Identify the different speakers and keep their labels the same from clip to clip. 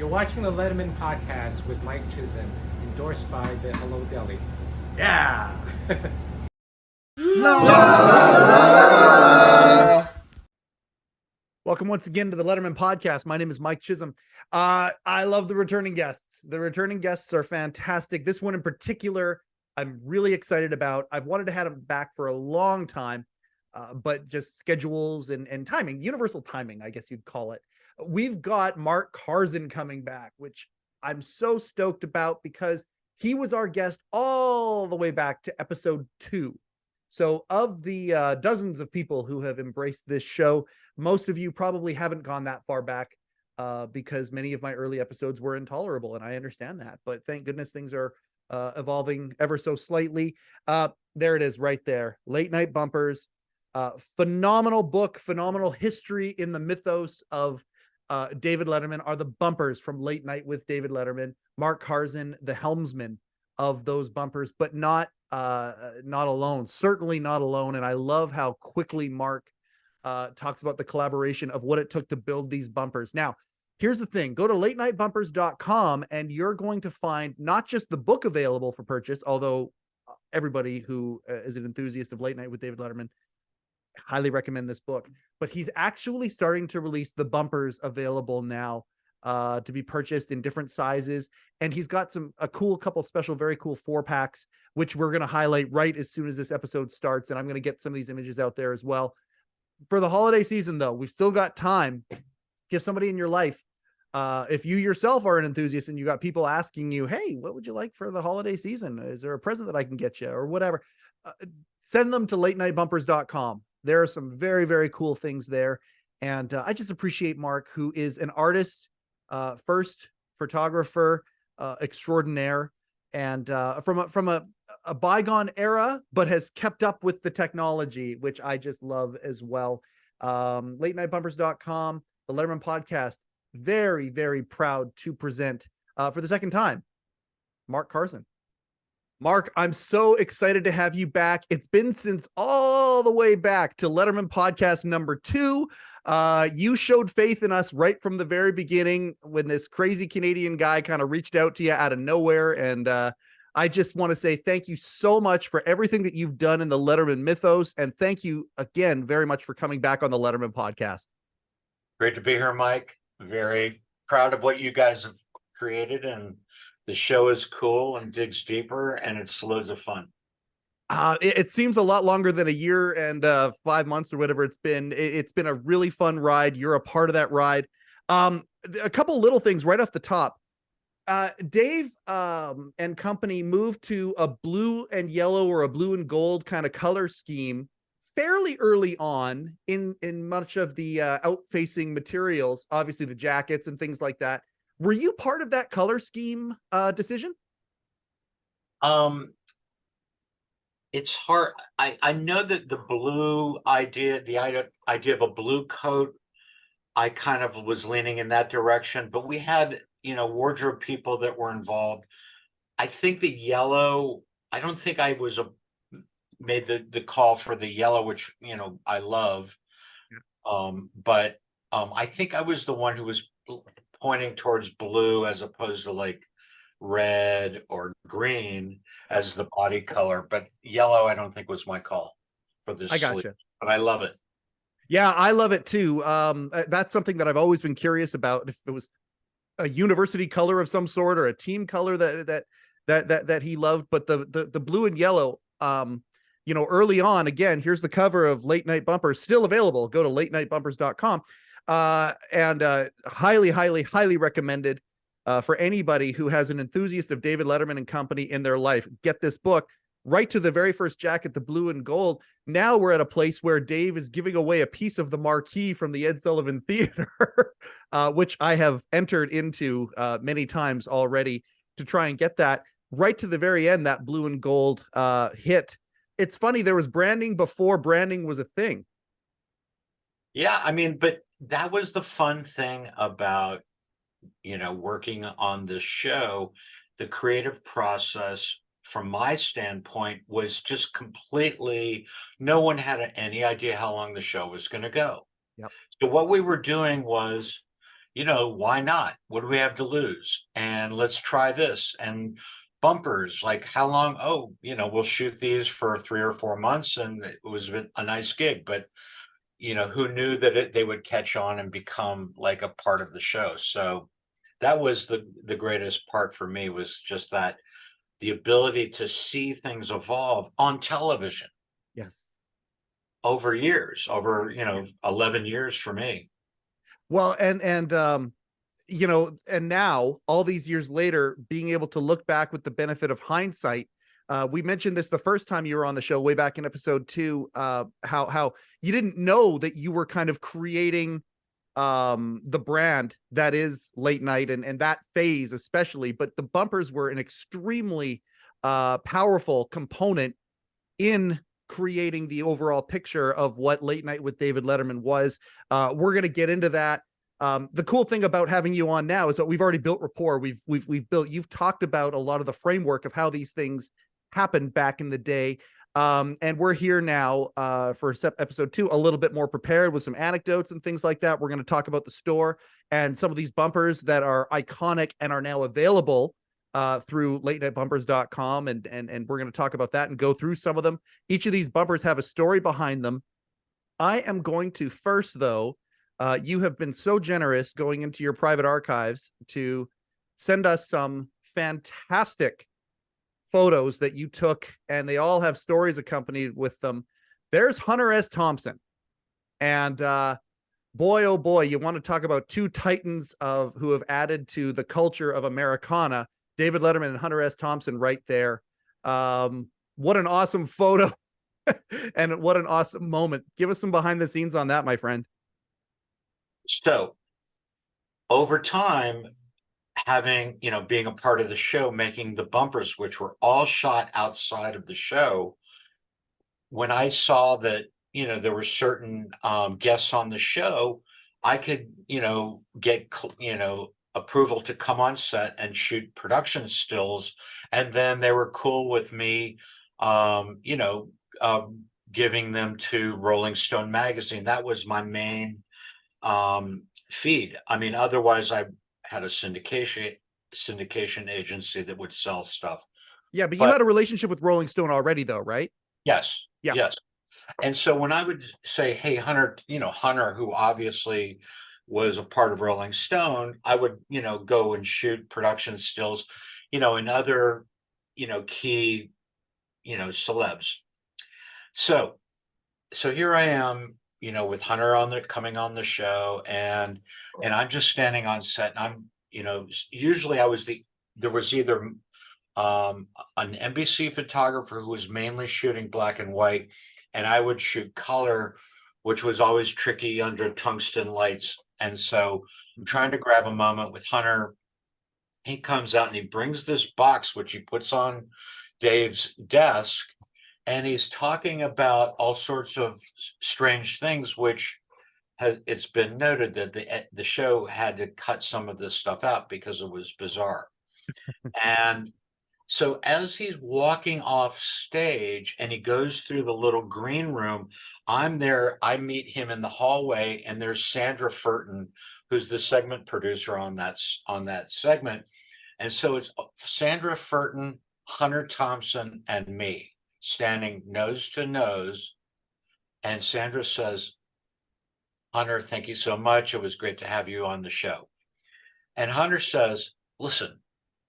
Speaker 1: You're watching the Letterman Podcast with Mike Chisholm, endorsed by the Hello Deli.
Speaker 2: Yeah. Welcome once again to the Letterman Podcast. My name is Mike Chisholm. I love the returning guests. The returning guests are fantastic. This one in particular, I'm really excited about. I've wanted to have him back for a long time, but just schedules and timing, universal timing, I guess you'd call it. We've got Marc Karzen coming back, which I'm so stoked about because he was our guest all the way back to episode 2. So of the dozens of people who have embraced this show, most of you probably haven't gone that far back because many of my early episodes were intolerable, and I understand that. But thank goodness things are evolving ever so slightly. There it is right there. Late Night Bumpers. Phenomenal book, phenomenal history in the mythos of David Letterman are the bumpers from Late Night with David Letterman. Marc Karzen, the helmsman of those bumpers, but not alone, certainly not alone. And I love how quickly Marc talks about the collaboration of what it took to build these bumpers. Now, here's the thing. Go to latenightbumpers.com and you're going to find not just the book available for purchase, although everybody who is an enthusiast of Late Night with David Letterman, highly recommend this book, but he's actually starting to release the bumpers available now to be purchased in different sizes. And he's got a couple special, very cool 4-packs, which we're going to highlight right as soon as this episode starts. And I'm going to get some of these images out there as well. For the holiday season, though, we've still got time. Give somebody in your life. If you yourself are an enthusiast and you got people asking you, hey, what would you like for the holiday season? Is there a present that I can get you or whatever? Send them to latenightbumpers.com. There are some very, very cool things there. And I just appreciate Marc, who is an artist, first photographer extraordinaire, and from a bygone era, but has kept up with the technology, which I just love as well. latenightbumpers.com, the Letterman Podcast, very, very proud to present for the second time, Marc Karzen. Marc, I'm so excited to have you back. It's been since all the way back to Letterman Podcast number 2. You showed faith in us right from the very beginning when this crazy Canadian guy kind of reached out to you out of nowhere. And I just want to say thank you so much for everything that you've done in the Letterman mythos. And thank you again very much for coming back on the Letterman Podcast.
Speaker 3: Great to be here, Mike. Very proud of what you guys have created, and the show is cool and digs deeper, and it's loads of fun.
Speaker 2: It seems a lot longer than a year and 5 months or whatever it's been. It's been a really fun ride. You're a part of that ride. A couple little things right off the top. Dave and company moved to a blue and yellow or a blue and gold kind of color scheme fairly early on in much of the out-facing materials, obviously the jackets and things like that. Were you part of that color scheme decision?
Speaker 3: It's hard. I know that the blue idea, the idea of a blue coat, I kind of was leaning in that direction, but we had, wardrobe people that were involved. I think the yellow, I don't think I made the call for the yellow, which, I love. But I think I was the one who was pointing towards blue as opposed to like red or green as the body color, but yellow I don't think was my call for this.
Speaker 2: I gotcha.
Speaker 3: But I love it.
Speaker 2: Yeah, I love it too. That's something that I've always been curious about, if it was a university color of some sort or a team color that he loved. But the blue and yellow, early on, again, here's the cover of Late Night Bumpers, still available. Go to latenightbumpers.com. And highly, highly, highly recommended for anybody who has an enthusiast of David Letterman and company in their life. Get this book. Right to the very first jacket, the blue and gold. Now we're at a place where Dave is giving away a piece of the marquee from the Ed Sullivan Theater, which I have entered into many times already to try and get that. Right to the very end, that blue and gold hit. It's funny, there was branding before branding was a thing.
Speaker 3: Yeah, but that was the fun thing about, working on this show. The creative process, from my standpoint, was just completely, no one had any idea how long the show was going to go.
Speaker 2: Yep.
Speaker 3: So what we were doing was, why not? What do we have to lose? And let's try this. And bumpers, like how long? Oh, we'll shoot these for 3 or 4 months, and it was a nice gig. But who knew that they would catch on and become like a part of the show? So that was the greatest part for me, was just that the ability to see things evolve on television.
Speaker 2: Yes.
Speaker 3: Over years, over 11 years for me.
Speaker 2: Well, and and now all these years later, being able to look back with the benefit of hindsight, we mentioned this the first time you were on the show, way back in episode 2, how you didn't know that you were kind of creating the brand that is late night, and that phase especially, but the bumpers were an extremely powerful component in creating the overall picture of what Late Night with David Letterman was. We're going to get into that. The cool thing about having you on now is that we've already built rapport. You've talked about a lot of the framework of how these things happened back in the day. And we're here now for episode 2, a little bit more prepared with some anecdotes and things like that. We're going to talk about the store and some of these bumpers that are iconic and are now available through latenightbumpers.com. And we're going to talk about that and go through some of them. Each of these bumpers have a story behind them. I am going to first, though, you have been so generous going into your private archives to send us some fantastic photos that you took, and they all have stories accompanied with them. There's Hunter S. Thompson. And boy, oh boy, you want to talk about two titans who have added to the culture of Americana. David Letterman and Hunter S. Thompson right there. What an awesome photo and what an awesome moment. Give us some behind the scenes on that, my friend.
Speaker 3: So over time, having, being a part of the show, making the bumpers, which were all shot outside of the show, when I saw that, there were certain guests on the show, I could, get, approval to come on set and shoot production stills. And then they were cool with me, giving them to Rolling Stone magazine. That was my main feed. I mean, otherwise I had a syndication agency that would sell stuff.
Speaker 2: Yeah, but you had a relationship with Rolling Stone already, though, right?
Speaker 3: Yes.
Speaker 2: Yeah.
Speaker 3: Yes. And so when I would say, hey, Hunter, Hunter, who obviously was a part of Rolling Stone, I would, go and shoot production stills, and other, key, celebs. So here I am, with Hunter coming on the show, and I'm just standing on set, and I'm, usually there was either an NBC photographer who was mainly shooting black and white, and I would shoot color, which was always tricky under tungsten lights. And so I'm trying to grab a moment with Hunter. He comes out and he brings this box, which he puts on Dave's desk, and he's talking about all sorts of strange things, which it's been noted that the show had to cut some of this stuff out because it was bizarre. And so as he's walking off stage and he goes through the little green room, I'm there. I meet him in the hallway, and there's Sandra Furton, who's the segment producer on that segment. And so it's Sandra Furton, Hunter Thompson, and me standing nose to nose. And Sandra says, Hunter, thank you so much. It was great to have you on the show. And Hunter says, listen,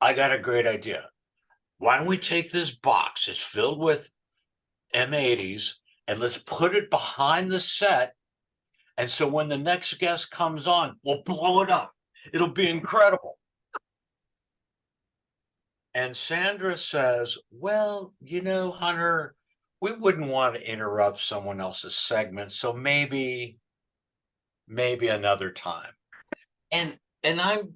Speaker 3: I got a great idea. Why don't we take this box? It's filled with M80s, and let's put it behind the set. And so when the next guest comes on, we'll blow it up. It'll be incredible. And Sandra says, well, Hunter, we wouldn't want to interrupt someone else's segment. So maybe another time. And I'm,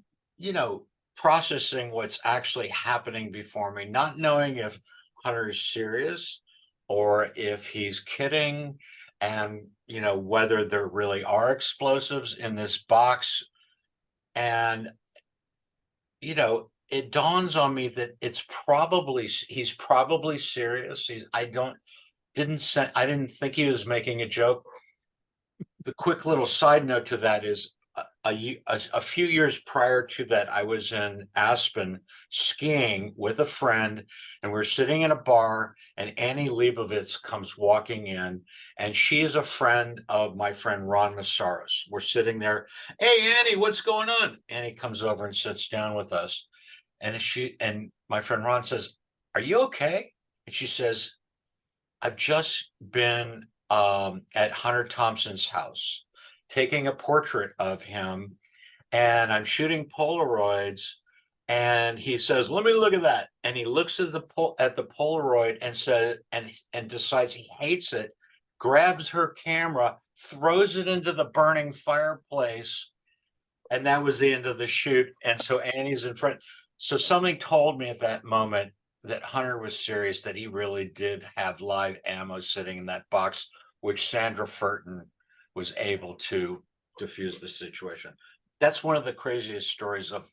Speaker 3: processing what's actually happening before me, not knowing if Hunter's serious or if he's kidding, and whether there really are explosives in this box. And it dawns on me that he's probably serious. I didn't think he was making a joke. The quick little side note to that is, a few years prior to that, I was in Aspen skiing with a friend, and we're sitting in a bar, and Annie Leibovitz comes walking in, and she is a friend of my friend Ron Massaros. We're sitting there. Hey, Annie, what's going on? Annie comes over and sits down with us, and my friend Ron says, "Are you okay?" And she says, "I've just been at Hunter Thompson's house, taking a portrait of him, and I'm shooting Polaroids." And he says, "Let me look at that." And he looks at the Polaroid and says, and decides he hates it, grabs her camera, throws it into the burning fireplace, and that was the end of the shoot. And so Annie's in front. So something told me at that moment that Hunter was serious, that he really did have live ammo sitting in that box, which Sandra Furton was able to diffuse the situation. That's one of the craziest stories of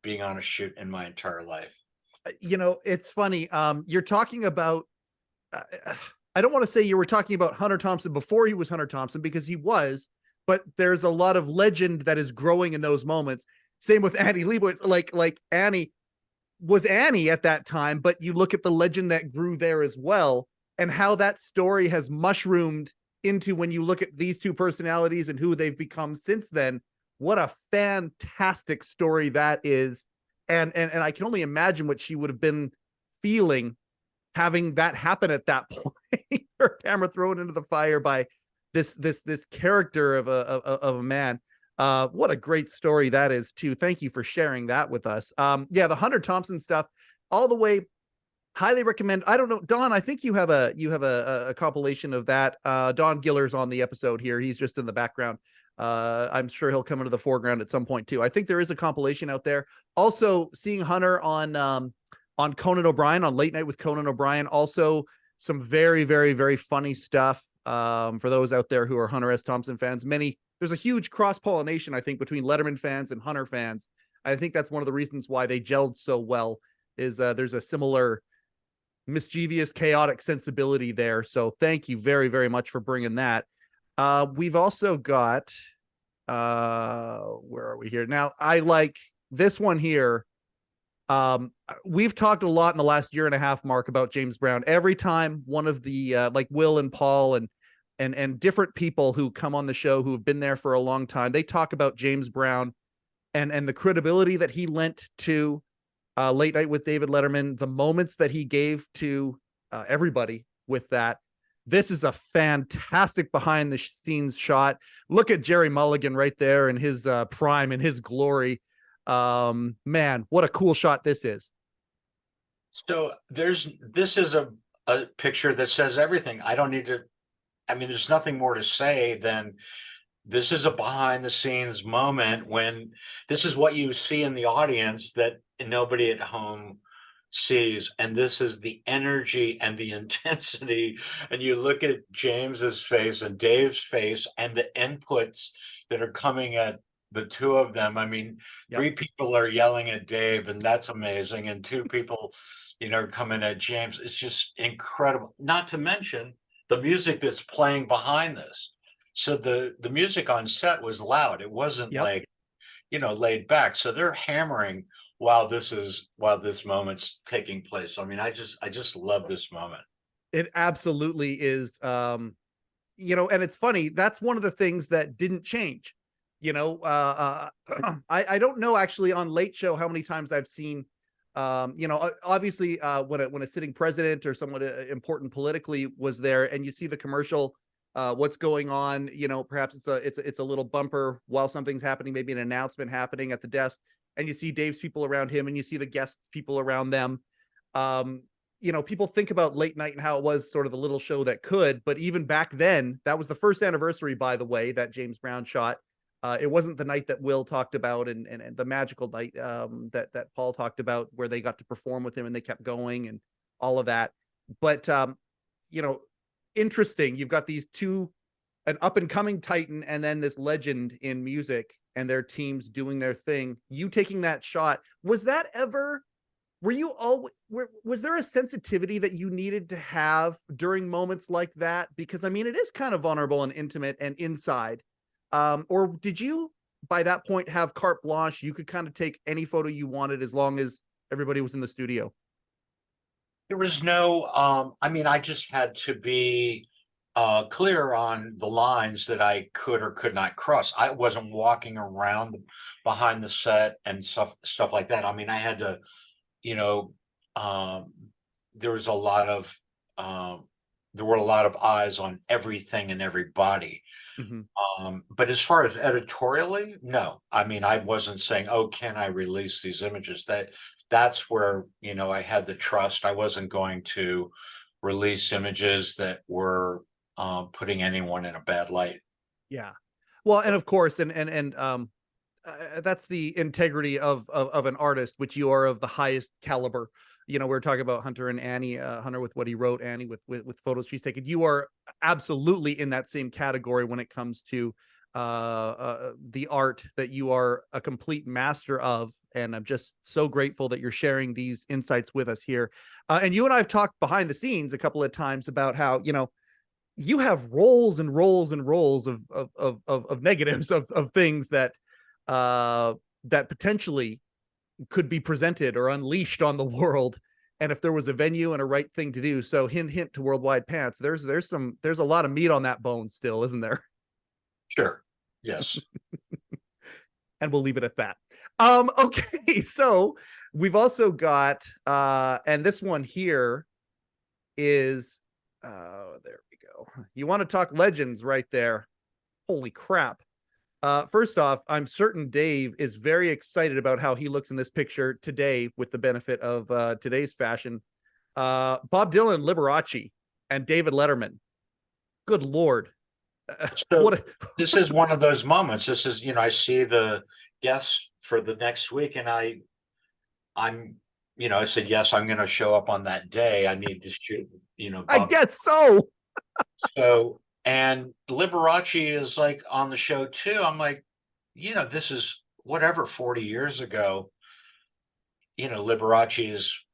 Speaker 3: being on a shoot in my entire life.
Speaker 2: It's funny. You're talking about, I don't want to say you were talking about Hunter Thompson before he was Hunter Thompson, because he was, but there's a lot of legend that is growing in those moments. Same with Annie Leibovitz. Like Annie was Annie at that time, but you look at the legend that grew there as well, and how that story has mushroomed into, when you look at these two personalities and who they've become since then. What a fantastic story that is. And I can only imagine what she would have been feeling having that happen at that point. Her camera thrown into the fire by this character of a man. What a great story that is too. Thank you for sharing that with us. Yeah, the Hunter Thompson stuff, all the way, highly recommend. I don't know, Don, I think you have a compilation of that. Don Giller's on the episode here. He's just in the background. I'm sure he'll come into the foreground at some point too. I think there is a compilation out there. Also, seeing Hunter on Conan O'Brien, on Late Night with Conan O'Brien. Also, some very, very, very funny stuff. For those out there who are Hunter S. Thompson fans, there's a huge cross-pollination, I think, between Letterman fans and Hunter fans. I think that's one of the reasons why they gelled so well, is there's a similar mischievous, chaotic sensibility there. So thank you very, very much for bringing that. We've also got, where are we here? Now, I like this one here. We've talked a lot in the last year and a half, Mark, about James Brown. Every time one of the, like Will and Paul and different people who come on the show who have been there for a long time, they talk about James Brown and the credibility that he lent to Late Night with David Letterman, the moments that he gave to everybody with that. This is a fantastic behind the scenes shot. Look at Jerry Mulligan right there in his prime, in his glory. Man, what a cool shot this is.
Speaker 3: So this is a picture that says everything. I don't need to, I mean, there's nothing more to say than this is a behind the scenes moment, when this is what you see in the audience that nobody at home sees. And this is the energy and the intensity. And you look at James's face and Dave's face and the inputs that are coming at the two of them. I mean,
Speaker 2: Yep.
Speaker 3: 3 people are yelling at Dave, and that's amazing. And 2 people, are coming at James. It's just incredible. Not to mention the music that's playing behind this. So the music on set was loud. It wasn't
Speaker 2: Yep.
Speaker 3: like, laid back. So they're hammering while this moment's taking place. I mean, I just love this moment.
Speaker 2: It absolutely is. And it's funny. That's one of the things that didn't change. I don't know actually on Late Show how many times I've seen, obviously when a sitting president or someone important politically was there, and you see the commercial, what's going on, perhaps it's a little bumper while something's happening, maybe an announcement happening at the desk, and you see Dave's people around him and you see the guests people around them. People think about Late Night and how it was sort of the little show that could, but even back then, that was the first anniversary, by the way, that James Brown shot. It wasn't the night that Will talked about and the magical night that Paul talked about, where they got to perform with him and they kept going and all of that. But, interesting. You've got these two, an up and coming Titan and then this legend in music and their teams doing their thing. You taking that shot, was there a sensitivity that you needed to have during moments like that? Because I mean, it is kind of vulnerable and intimate and inside. Or did you by that point have carte blanche? You could kind of take any photo you wanted as long as everybody was in the studio.
Speaker 3: There was no, I mean, I just had to be clear on the lines that I could or could not cross. I wasn't walking around behind the set and stuff like that. I mean, I had to, you know, there was a lot of there were a lot of eyes on everything and everybody.
Speaker 2: Mhm.
Speaker 3: But as far as editorially, no. I mean, I wasn't saying, "Oh, can I release these images?" That's where, you know, I had the trust. I wasn't going to release images that were putting anyone in a bad light.
Speaker 2: Yeah. Well, and of course, that's the integrity of an artist, which you are of the highest caliber. You know, we are talking about Hunter and Annie, Hunter with what he wrote, Annie with photos she's taken. You are absolutely in that same category when it comes to the art that you are a complete master of. And I'm just so grateful that you're sharing these insights with us here. And you and I have talked behind the scenes a couple of times about how, you know, you have rolls and rolls and rolls of negatives of things that that potentially could be presented or unleashed on the world. And if there was a venue and a right thing to do, so hint to Worldwide Pants, there's a lot of meat on that bone still, isn't there?
Speaker 3: Sure. Yes.
Speaker 2: And we'll leave it at that. Okay, so we've also got and this one here is there we go. You want to talk legends right there. Holy crap. First off, I'm certain Dave is very excited about how he looks in this picture today with the benefit of today's fashion. Bob Dylan, Liberace, and David Letterman. Good Lord.
Speaker 3: So this is one of those moments. This is, you know, I see the guests for the next week and I'm, you know, I said, yes, I'm going to show up on that day. I need to shoot, you know,
Speaker 2: I guess so.
Speaker 3: So, and Liberace is like on the show too. I'm like, you know, this is whatever 40 years ago. You know, Liberace is,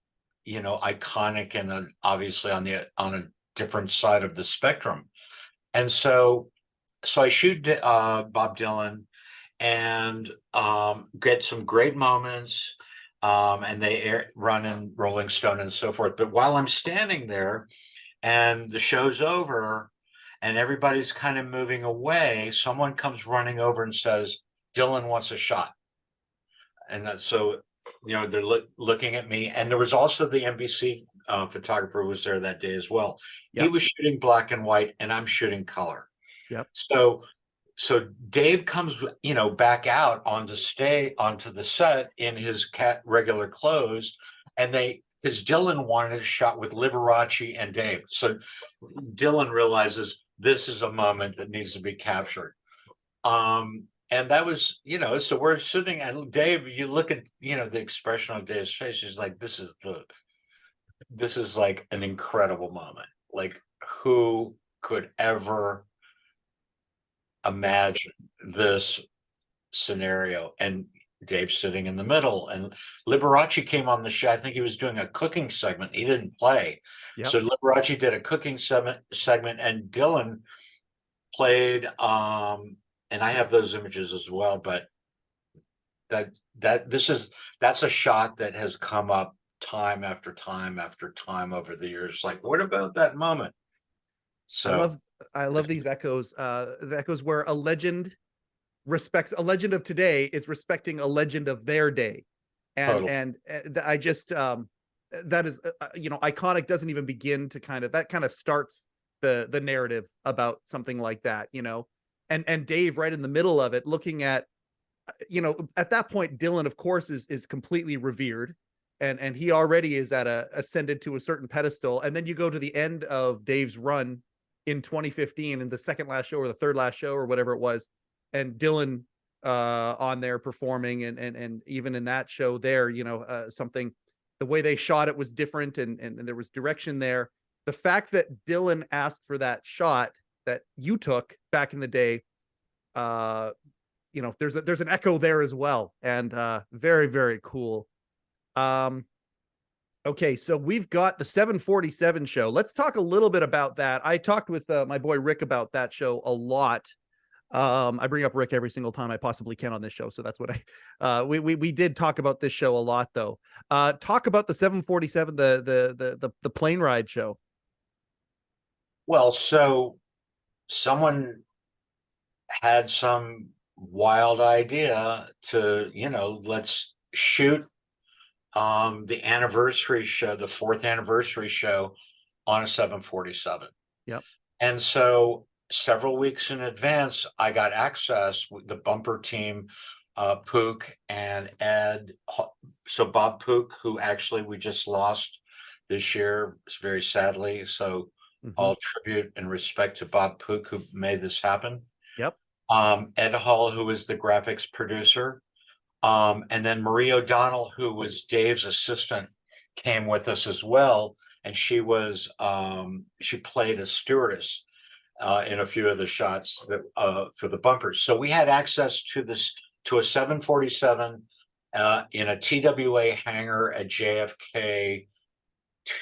Speaker 3: you know, iconic and obviously on a different side of the spectrum. And so I shoot Bob Dylan and get some great moments. And they run in Rolling Stone and so forth. But while I'm standing there and the show's over and everybody's kind of moving away, someone comes running over and says, Dylan wants a shot. And so, you know, they're looking at me. And there was also the NBC photographer who was there that day as well.
Speaker 2: Yep.
Speaker 3: He was shooting black and white and I'm shooting color.
Speaker 2: Yep.
Speaker 3: So Dave comes, you know, back out onto the set in his regular clothes, and because Dylan wanted a shot with Liberace and Dave. So Dylan realizes this is a moment that needs to be captured. And that was, you know, so we're sitting and Dave, you look at, you know, the expression on Dave's face, he's like, this is like an incredible moment. Like, who could ever imagine this scenario? And Dave's sitting in the middle, and Liberace came on the show. I think he was doing a cooking segment. He didn't play.
Speaker 2: Yep.
Speaker 3: So Liberace did a cooking segment, and Dylan played, and I have those images as well, but that's a shot that has come up time after time after time over the years. Like, what about that moment? So
Speaker 2: I love these echoes. The echoes where a legend respects a legend of today is respecting a legend of their day. And I just that is you know, iconic doesn't even begin to that kind of starts the narrative about something like that, you know. And Dave right in the middle of it, looking at, you know, at that point Dylan of course is completely revered, and he already is at ascended to a certain pedestal. And then you go to the end of Dave's run in 2015 in the second last show or the third last show or whatever it was, and Dylan on there performing, and even in that show there, you know, something, the way they shot it was different, and there was direction there. The fact that Dylan asked for that shot that you took back in the day, you know, there's an echo there as well, and very, very cool. Okay, so we've got the 747 show. Let's talk a little bit about that. I talked with my boy Rick about that show a lot. I bring up Rick every single time I possibly can on this show, so that's what we did talk about this show a lot though. Talk about the 747, the plane ride show.
Speaker 3: Well, so someone had some wild idea to, let's shoot the anniversary show, the 4th anniversary show on a 747.
Speaker 2: Yep.
Speaker 3: And so several weeks in advance, I got access with the bumper team, Pook and Ed. So Bob Pook, who actually we just lost this year, very sadly. So all tribute and respect to Bob Pook, who made this happen.
Speaker 2: Yep.
Speaker 3: Ed Hall, who was the graphics producer. And then Marie O'Donnell, who was Dave's assistant, came with us as well. And she was she played a stewardess in a few of the shots that for the bumpers. So we had access to a 747 in a TWA hangar at JFK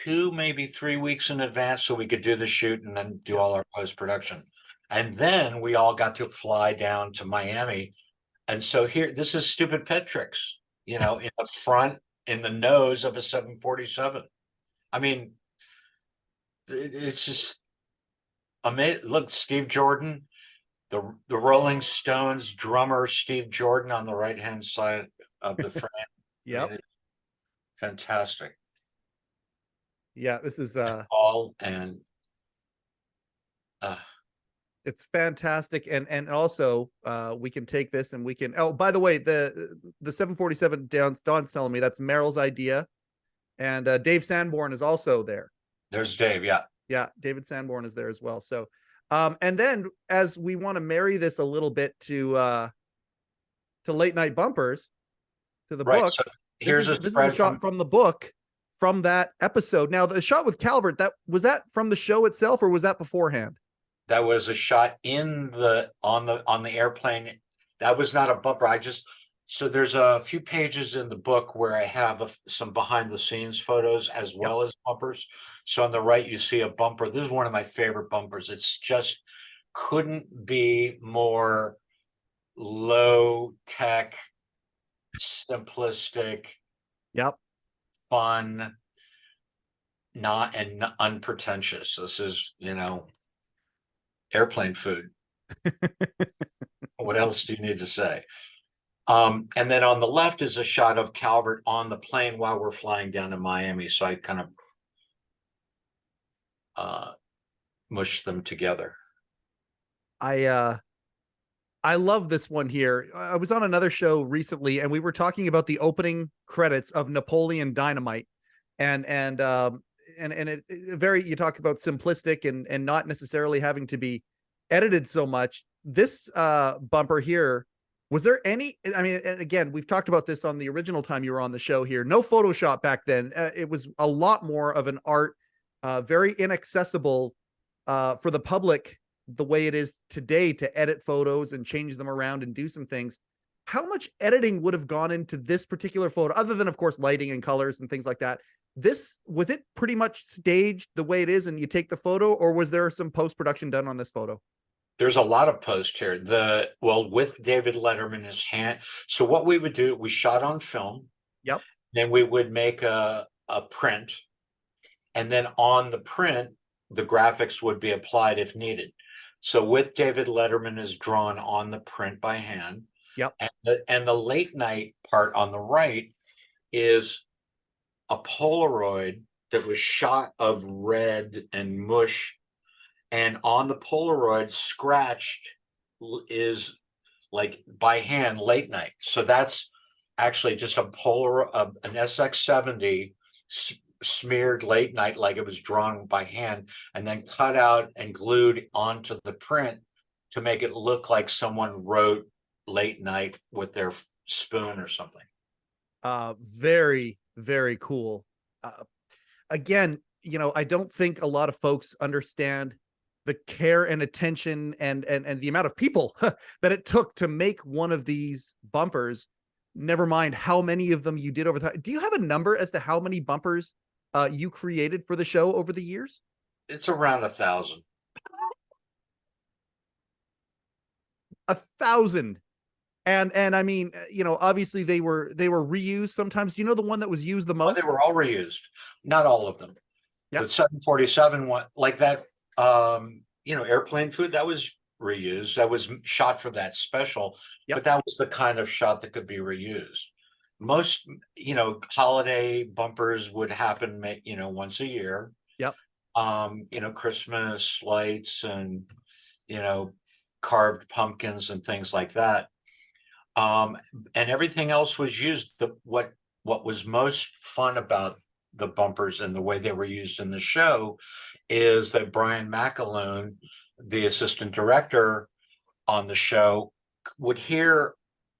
Speaker 3: 2, maybe 3 weeks in advance, so we could do the shoot and then do all our post-production. And then we all got to fly down to Miami. And so here, this is stupid pet tricks, in the front, in the nose of a 747. I mean, it's just amazing. Look, Steve Jordan, the Rolling Stones drummer, Steve Jordan on the right-hand side of the frame.
Speaker 2: Yep.
Speaker 3: Fantastic.
Speaker 2: Yeah, this is
Speaker 3: all and
Speaker 2: it's fantastic. And also we can take this and we can, oh, by the way, the 747 Don's telling me that's Meryl's idea. And Dave Sanborn is also there.
Speaker 3: There's Dave, yeah.
Speaker 2: Yeah, David Sanborn is there as well. So and then as we want to marry this a little bit to Late Night Bumpers, to the book.
Speaker 3: So here's
Speaker 2: this is a shot from the book from that episode. Now the shot with Calvert, was that from the show itself or was that beforehand?
Speaker 3: That was a shot on the airplane. That was not a bumper. So there's a few pages in the book where I have some behind the scenes photos as well as bumpers. So on the right, you see a bumper. This is one of my favorite bumpers. It's just couldn't be more low tech, simplistic, fun, not and unpretentious. This is, airplane food. What else do you need to say? And then on the left is a shot of Calvert on the plane while we're flying down to Miami. So I kind of mushed them together.
Speaker 2: I love this one here. I was on another show recently and we were talking about the opening credits of Napoleon Dynamite. And it you talk about simplistic and not necessarily having to be edited so much. This bumper here, was there any, I mean, and again, we've talked about this on the original time you were on the show here, no Photoshop back then. It was a lot more of an art, very inaccessible for the public the way it is today to edit photos and change them around and do some things. How much editing would have gone into this particular photo, other than of course lighting and colors and things like that? Was it pretty much staged the way it is and you take the photo, or was there some post-production done on this photo?
Speaker 3: There's a lot of post here. With David Letterman, his hand. So what we would do, we shot on film.
Speaker 2: Yep.
Speaker 3: Then we would make a print. And then on the print, the graphics would be applied if needed. So with David Letterman is drawn on the print by hand.
Speaker 2: Yep.
Speaker 3: And the late night part on the right is a Polaroid that was shot of red and mush. And on the Polaroid scratched is like by hand late night. So that's actually just an SX70 smeared late night, like it was drawn by hand and then cut out and glued onto the print to make it look like someone wrote late night with their spoon or something.
Speaker 2: Very, very cool. Again, I don't think a lot of folks understand the care and attention and the amount of people that it took to make one of these bumpers, never mind how many of them you did over time. Do you have a number as to how many bumpers you created for the show over the years?
Speaker 3: It's around 1,000.
Speaker 2: 1,000. And I mean, obviously they were reused sometimes. Do you know the one that was used the
Speaker 3: Oh,
Speaker 2: most?
Speaker 3: they were all reused, not all of them.
Speaker 2: Yep.
Speaker 3: The 747 one, like that, airplane food, that was reused. That was shot for that special,
Speaker 2: Yep.
Speaker 3: but that was the kind of shot that could be reused. Most, holiday bumpers would happen, once a year.
Speaker 2: Yep.
Speaker 3: Christmas lights and, carved pumpkins and things like that. And everything else was used. What was most fun about the bumpers and the way they were used in the show is that Brian McAloon, the assistant director on the show, would hear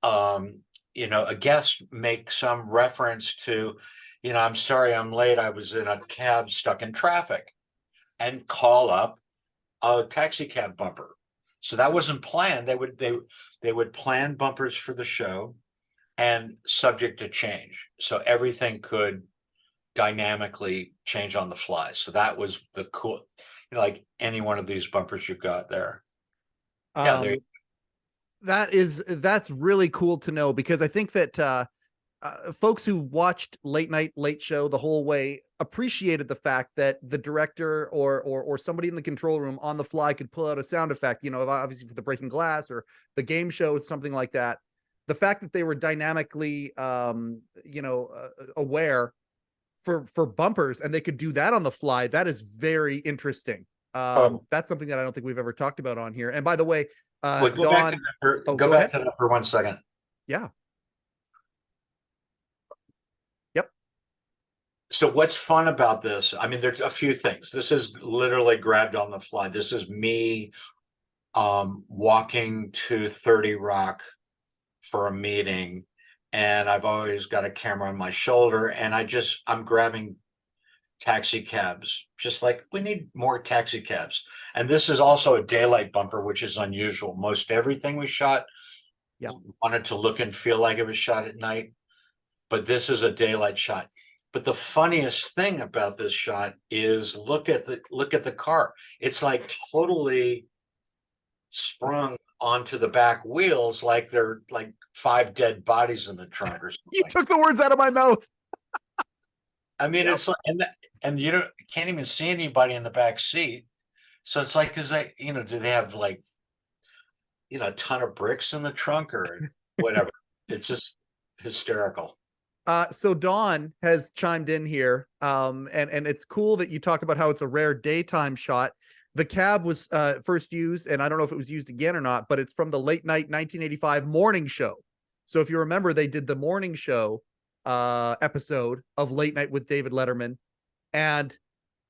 Speaker 3: a guest make some reference to, I'm sorry I'm late, I was in a cab stuck in traffic, and call up a taxi cab bumper. So that wasn't planned. They would plan bumpers for the show and subject to change. So everything could dynamically change on the fly. So that was the cool, like any one of these bumpers you've got there. Yeah,
Speaker 2: that's really cool to know, because I think that folks who watched Late Show the whole way appreciated the fact that the director or somebody in the control room on the fly could pull out a sound effect, obviously for the breaking glass or the game show, something like that. The fact that they were dynamically, aware for bumpers, and they could do that on the fly, that is very interesting. That's something that I don't think we've ever talked about on here. And by the way,
Speaker 3: go
Speaker 2: Dawn,
Speaker 3: back to that for 1 second.
Speaker 2: Yeah.
Speaker 3: So what's fun about this? I mean, there's a few things. This is literally grabbed on the fly. This is me walking to 30 Rock for a meeting, and I've always got a camera on my shoulder, and I'm grabbing taxi cabs, just like we need more taxi cabs. And this is also a daylight bumper, which is unusual. Most everything we shot wanted to look and feel like it was shot at night, but this is a daylight shot. But the funniest thing about this shot is look at the car. It's like totally sprung onto the back wheels, like they're like 5 dead bodies in the trunk or something.
Speaker 2: You took the words out of my mouth.
Speaker 3: I mean, it's like, and you can't even see anybody in the back seat. So it's like, do they have like, a ton of bricks in the trunk or whatever? It's just hysterical.
Speaker 2: So Dawn has chimed in here, and it's cool that you talk about how it's a rare daytime shot. The cab was first used, and I don't know if it was used again or not, but it's from the late night 1985 morning show. So if you remember, they did the morning show episode of Late Night with David Letterman, and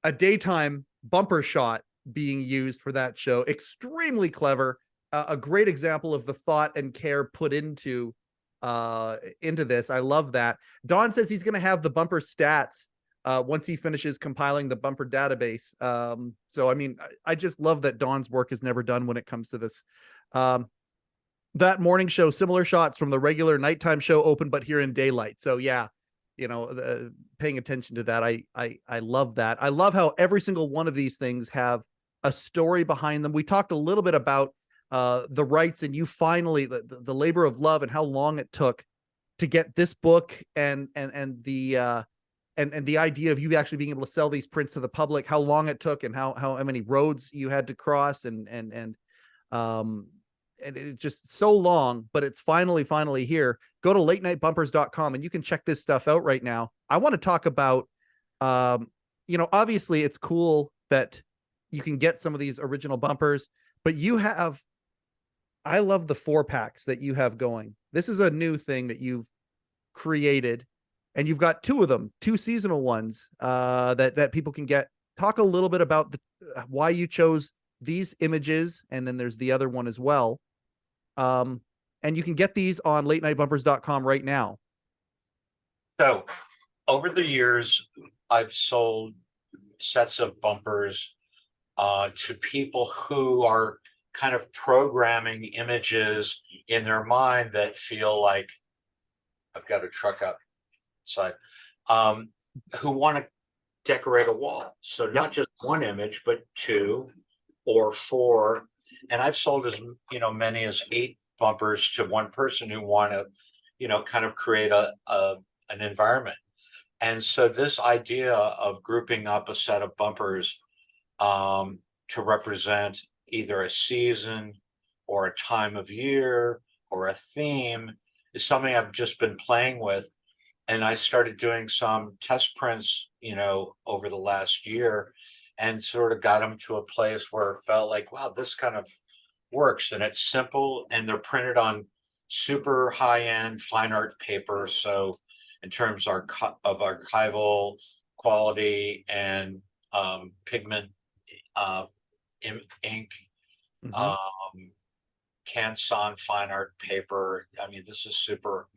Speaker 2: a daytime bumper shot being used for that show. Extremely clever, a great example of the thought and care put into this. I love that. Don says he's going to have the bumper stats once he finishes compiling the bumper database. So, I mean, I just love that Don's work is never done when it comes to this. That morning show, similar shots from the regular nighttime show open, but here in daylight. So yeah, paying attention to that. I love that. I love how every single one of these things have a story behind them. We talked a little bit about the rights, and you finally the labor of love and how long it took to get this book and the idea of you actually being able to sell these prints to the public, how long it took and how many roads you had to cross and it's just so long, but it's finally here. Go to latenightbumpers.com and you can check this stuff out right now. I want to talk about obviously it's cool that you can get some of these original bumpers, but I love the 4-packs that you have going. This is a new thing that you've created, and you've got 2 of them, 2 seasonal ones that people can get. Talk a little bit about why you chose these images, and then there's the other one as well. And you can get these on latenightbumpers.com right now.
Speaker 3: So over the years, I've sold sets of bumpers to people who are kind of programming images in their mind that feel like, I've got a truck outside, who want to decorate a wall. So not just one image, but 2 or 4. and I've sold as many as 8 bumpers to one person who want to kind of create an environment. And so this idea of grouping up a set of bumpers to represent either a season or a time of year or a theme is something I've just been playing with. And I started doing some test prints, over the last year, and sort of got them to a place where it felt like, wow, this kind of works. And it's simple, and they're printed on super high-end fine art paper. So in terms of archival quality and pigment, ink,
Speaker 2: Mhm.
Speaker 3: Canson fine art paper. I mean, this is super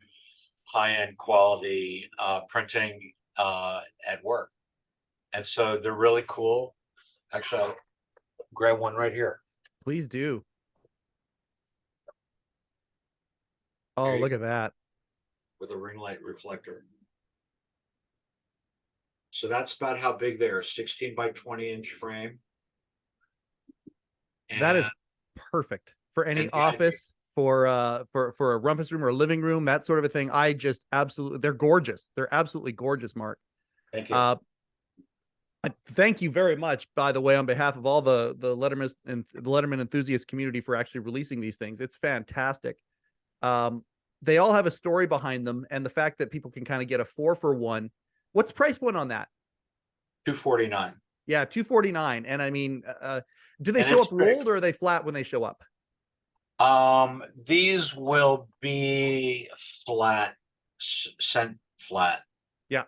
Speaker 3: high-end quality printing at work. And so they're really cool. Actually, I'll grab one right here.
Speaker 2: Please do.
Speaker 3: There
Speaker 2: Oh,
Speaker 3: you
Speaker 2: look
Speaker 3: go,
Speaker 2: at that.
Speaker 3: with a ring light reflector. So that's about how big they are, 16 by 20-inch frame.
Speaker 2: That
Speaker 3: And
Speaker 2: is perfect for any
Speaker 3: the idea,
Speaker 2: office, for a rumpus room or a living room, that sort of a thing. I just absolutely, they're gorgeous. They're absolutely gorgeous, Mark.
Speaker 3: thank you.
Speaker 2: Thank you very much, by the way, on behalf of all the Letterman and the Letterman enthusiast community for actually releasing these things. It's fantastic. They all have a story behind them, and the fact that people can kind of get a 4-for-1. What's the price point on that?
Speaker 3: $249.
Speaker 2: Yeah, $249. And I mean, do they
Speaker 3: And
Speaker 2: show
Speaker 3: it's
Speaker 2: up
Speaker 3: big.
Speaker 2: rolled, or are they flat when they show up?
Speaker 3: These will be flat, sent flat.
Speaker 2: Yeah.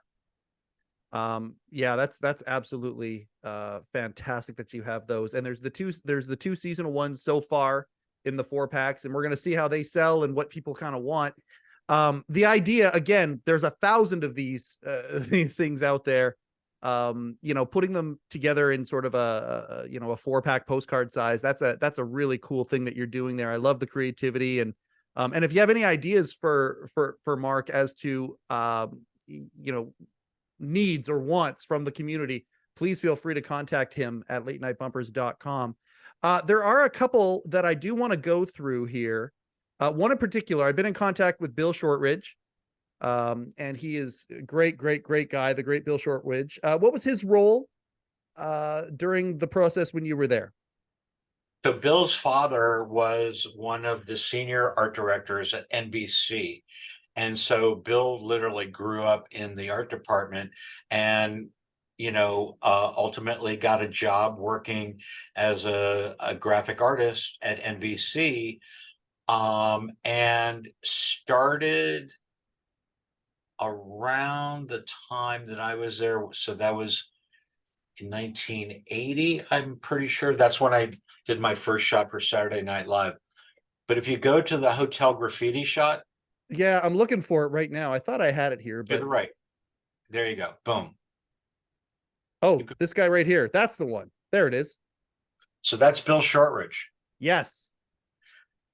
Speaker 2: Yeah, that's absolutely fantastic that you have those. And there's the two seasonal ones so far in the 4-packs, and we're going to see how they sell and what people kind of want. The idea, again, there's 1,000 of these things out there. Putting them together in sort of a 4-pack postcard size, that's a really cool thing that you're doing there. I love the creativity. And if you have any ideas for Mark as to needs or wants from the community, please feel free to contact him at latenightbumpers.com. There are a couple that I do want to go through here. One in particular, I've been in contact with Bill Shortridge, and he is a great guy, the great Bill Shortridge. What was his role during the process when you were there?
Speaker 3: So Bill's father was one of the senior art directors at NBC. And so Bill literally grew up in the art department, and ultimately got a job working as a graphic artist at NBC, and started around the time that I was there. So that was in 1980. I'm pretty sure that's when I did my first shot for Saturday Night Live. But if you go to the hotel graffiti shot,
Speaker 2: Yeah, I'm looking for it right now. I thought I had it here,
Speaker 3: to
Speaker 2: but
Speaker 3: the right, there you go. Boom.
Speaker 2: oh, this guy right here. That's the one. There it is.
Speaker 3: So that's Bill Shortridge.
Speaker 2: Yes.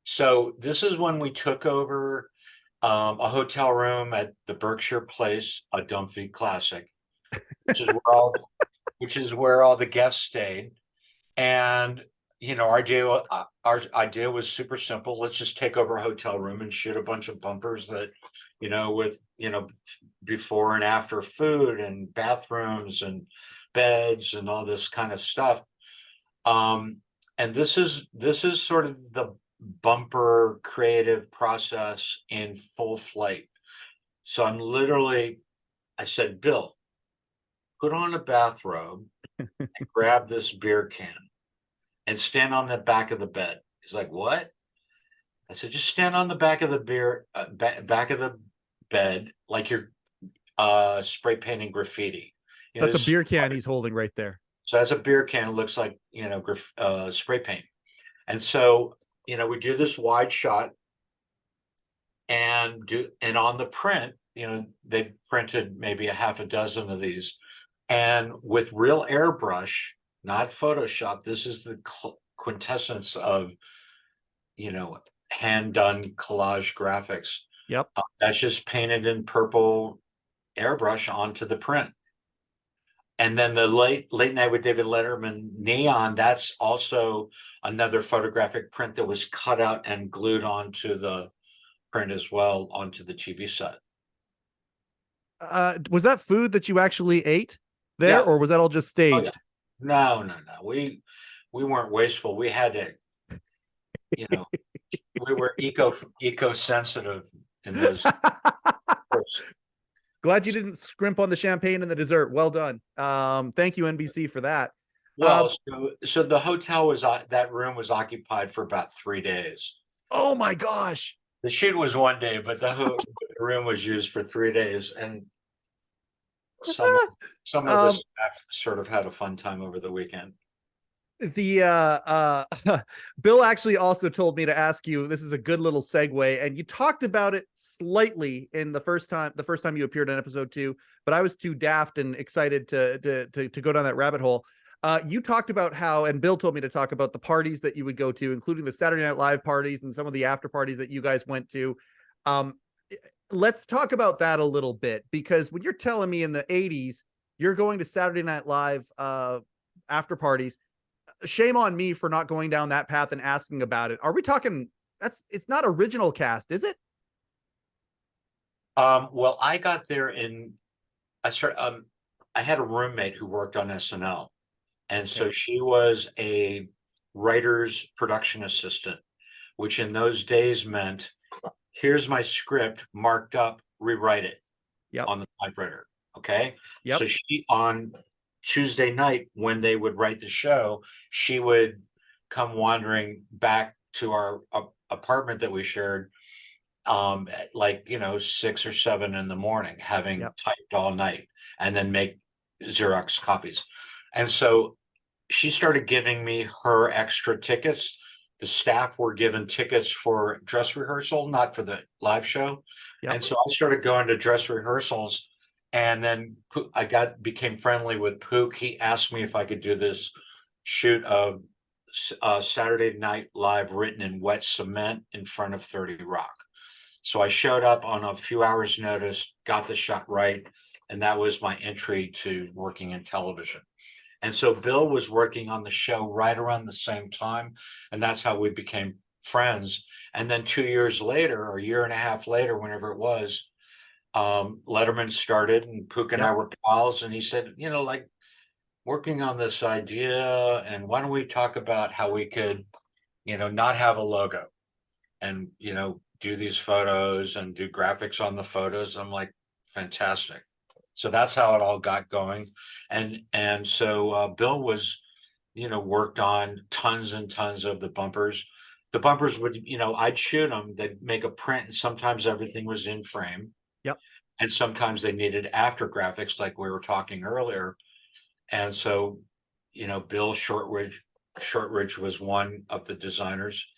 Speaker 3: So this is when we took over a hotel room at the Berkshire Place, a Dumpy Classic, which is where all the guests stayed. And our idea was super simple. Let's just take over a hotel room and shoot a bunch of bumpers that, with before and after food and bathrooms and beds and all this kind of stuff. And this is sort of the bumper creative process in full flight. So I said, Bill, put on a bathrobe and grab this beer can and stand on the back of the bed. He's like, what? I said, just stand on the back of the back of the bed like you're spray painting graffiti.
Speaker 2: That's a beer can he's holding right there.
Speaker 3: So that's a beer can. It looks like spray paint. And so we do this wide shot, and on the print, they printed maybe a half a dozen of these, and with real airbrush, not Photoshop. This is the quintessence of hand done collage graphics.
Speaker 2: Yep.
Speaker 3: That's just painted in purple airbrush onto the print. And then the late night with David Letterman neon, that's also another photographic print that was cut out and glued onto the print as well, onto the TV set.
Speaker 2: Was that food that you actually ate there,
Speaker 3: Yeah.
Speaker 2: or was that all just
Speaker 3: Oh, yeah.
Speaker 2: staged?
Speaker 3: No. We weren't wasteful. We had to, you know, we were eco sensitive in those.
Speaker 2: Glad you didn't scrimp on the champagne and the dessert. Well done. Thank you, NBC, for that.
Speaker 3: Well, so the hotel was that room was occupied for about 3 days.
Speaker 2: Oh my gosh.
Speaker 3: The shoot was 1 day, but the room was used for 3 days, and some of the staff sort of had a fun time over the weekend.
Speaker 2: Bill actually also told me to ask you, this is a good little segue, and you talked about it slightly in the first time you appeared on episode 2, but I was too daft and excited to go down that rabbit hole. You talked about how, and Bill told me to talk about the parties that you would go to, including the Saturday Night Live parties and some of the after parties that you guys went to. Let's talk about that a little bit, because when you're telling me in the 80s you're going to Saturday Night Live after parties, shame on me for not going down that path and asking about it. Are we talking, it's not original cast, is it?
Speaker 3: Well, I got there I had a roommate who worked on SNL. And so she was a writer's production assistant, which in those days meant, here's my script marked up, rewrite it on the typewriter. Okay.
Speaker 2: Yep.
Speaker 3: So she, on Tuesday night, when they would write the show, she would come wandering back to our apartment that we shared, at 6 or 7 in the morning, having typed all night, and then make Xerox copies. And so she started giving me her extra tickets. The staff were given tickets for dress rehearsal, not for the live show. And so I started going to dress rehearsals, and then I became friendly with Pook. He asked me if I could do this shoot of Saturday Night Live written in wet cement in front of 30 Rock. So I showed up on a few hours' notice, got the shot right, and that was my entry to working in television. And so Bill was working on the show right around the same time, and that's how we became friends. And then 2 years later, or a year and a half later, whenever it was, Letterman started, and Pook and I were pals, and he said, working on this idea, and why don't we talk about how we could, not have a logo, and, do these photos and do graphics on the photos. I'm like, fantastic. So that's how it all got going. And so Bill was, worked on tons and tons of the bumpers. The bumpers would, I'd shoot them, they'd make a print, and sometimes everything was in frame.
Speaker 2: Yep.
Speaker 3: And sometimes they needed after graphics, like we were talking earlier. And so, Bill Shortridge was one of the designers.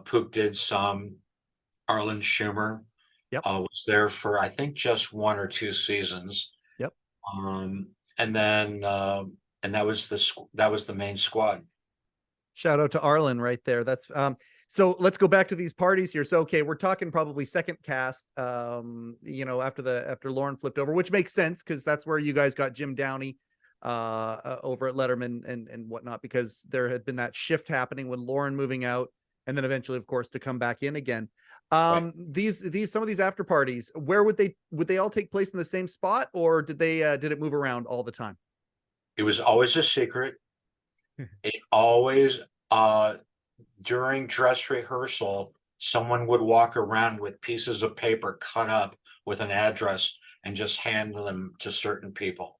Speaker 3: Pook did some. Arlen Schumer was there for, I think, just 1 or 2 seasons.
Speaker 2: Yep.
Speaker 3: And then and that was the main squad.
Speaker 2: Shout out to Arlen right there. That's so let's go back to these parties here. So okay, we're talking probably second cast, after Lauren flipped over, which makes sense because that's where you guys got Jim Downey over at Letterman and whatnot, because there had been that shift happening when Lauren moving out, and then eventually, of course, to come back in again. These some of these after parties, where would they all take place in the same spot, or did it move around all the time?
Speaker 3: It was always a secret. It always, during dress rehearsal, someone would walk around with pieces of paper cut up with an address and just hand them to certain people.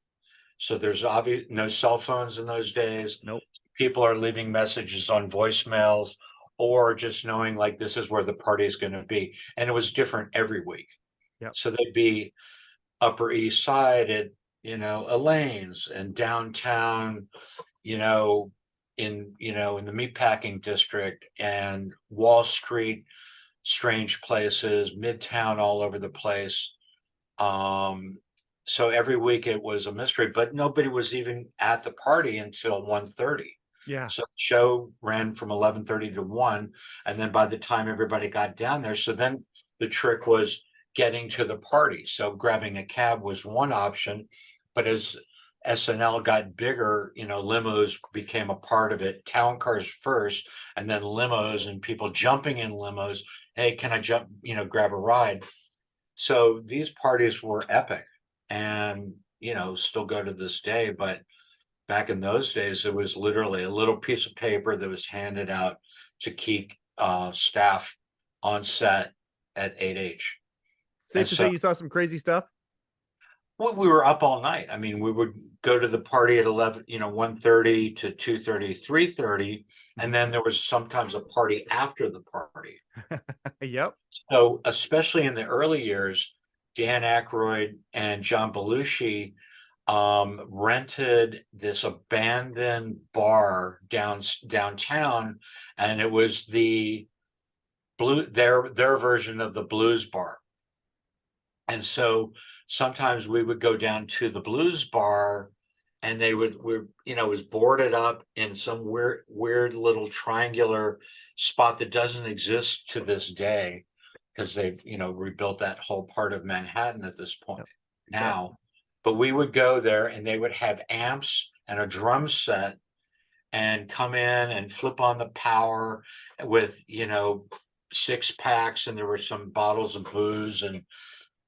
Speaker 3: So there's no cell phones in those days.
Speaker 2: Nope.
Speaker 3: People are leaving messages on voicemails, or just knowing like this is where the party is going to be. And it was different every week.
Speaker 2: Yep.
Speaker 3: So they'd be Upper East Side at, Elaine's, and downtown, in the meatpacking district, and Wall Street, strange places, Midtown, all over the place. So every week it was a mystery, but nobody was even at the party until 1:30.
Speaker 2: Yeah.
Speaker 3: So the show ran from 11:30 to 1, and then by the time everybody got down there, so then the trick was getting to the party. So grabbing a cab was one option, but as SNL got bigger, limos became a part of it, town cars first, and then limos and people jumping in limos. Hey, can I jump, grab a ride? So these parties were epic and, still go to this day. But back in those days, it was literally a little piece of paper that was handed out to keep staff on set at 8H.
Speaker 2: Safe
Speaker 3: And
Speaker 2: to
Speaker 3: so
Speaker 2: say you saw some crazy stuff.
Speaker 3: we were up all night. I mean, we would go to the party at 11, 1:30 to 2:30, 3:30, and then there was sometimes a party after the party.
Speaker 2: Yep.
Speaker 3: So especially in the early years, Dan Aykroyd and John Belushi rented this abandoned bar downtown, and it was the their version of the blues bar. And so sometimes we would go down to the blues bar, and it was boarded up in some weird little triangular spot that doesn't exist to this day, because they've, rebuilt that whole part of Manhattan at this point now. But we would go there, and they would have amps and a drum set and come in and flip on the power with, 6-packs, and there were some bottles of booze,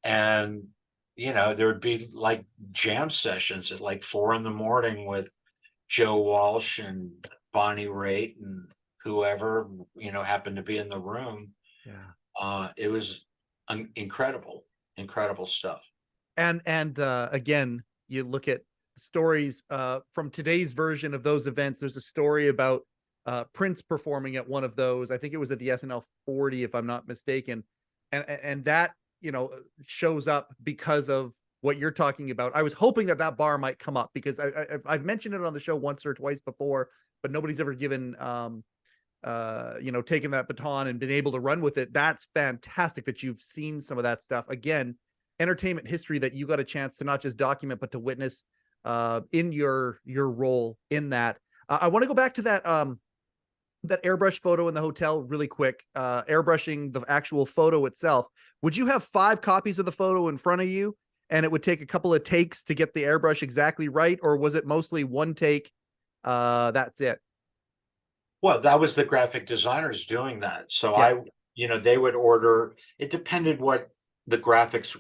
Speaker 3: and there would be like jam sessions at like 4 a.m. with Joe Walsh and Bonnie Raitt and whoever, happened to be in the room.
Speaker 2: Yeah.
Speaker 3: It was incredible stuff.
Speaker 2: And again, you look at stories from today's version of those events. There's a story about Prince performing at one of those. I think it was at the SNL 40, if I'm not mistaken. And that, shows up because of what you're talking about. I was hoping that bar might come up, because I've mentioned it on the show once or twice before, but nobody's ever given, taken that baton and been able to run with it. That's fantastic that you've seen some of that stuff. Again, entertainment history that you got a chance to not just document, but to witness in your role in that. I want to go back to that airbrush photo in the hotel really quick, airbrushing the actual photo itself. Would you have 5 copies of the photo in front of you, and it would take a couple of takes to get the airbrush exactly right? Or was it mostly one take? That's it.
Speaker 3: Well, that was the graphic designers doing that. So they would order, it depended what the graphics,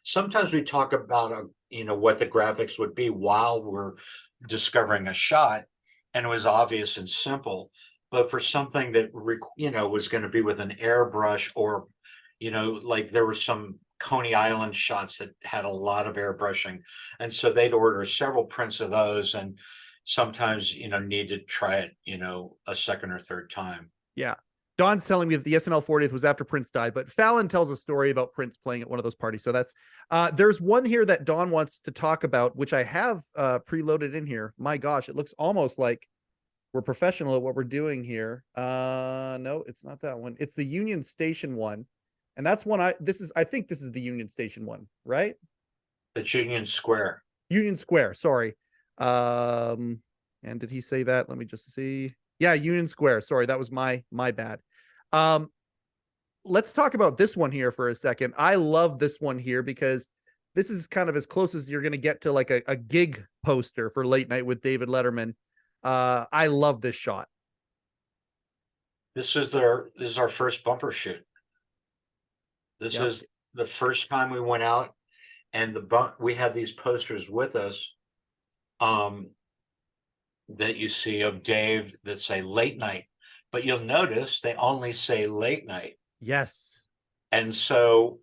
Speaker 3: sometimes we talk about, what the graphics would be while we're discovering a shot, and it was obvious and simple. But for something that, was going to be with an airbrush, or, like there were some Coney Island shots that had a lot of airbrushing. And so they'd order several prints of those, and sometimes, need to try it, a second or third time.
Speaker 2: Yeah. Don's telling me that the SNL 40th was after Prince died, but Fallon tells a story about Prince playing at one of those parties. So that's, there's one here that Don wants to talk about, which I have preloaded in here. My gosh, it looks almost like we're professional at what we're doing here. No, it's not that one. It's the Union Station one. And that's one I think this is the Union Station one, right?
Speaker 3: It's Union Square.
Speaker 2: Union Square, sorry. And did he say that? Let me just see. Yeah, Union Square. Sorry, that was my bad. Let's talk about this one here for a second. I love this one here because this is kind of as close as you're going to get to like a gig poster for Late Night with David Letterman. I love this shot.
Speaker 3: This is our first bumper shoot. This is the first time we went out, and we had these posters with us that you see of Dave that say Late Night, but you'll notice they only say Late Night.
Speaker 2: Yes.
Speaker 3: And so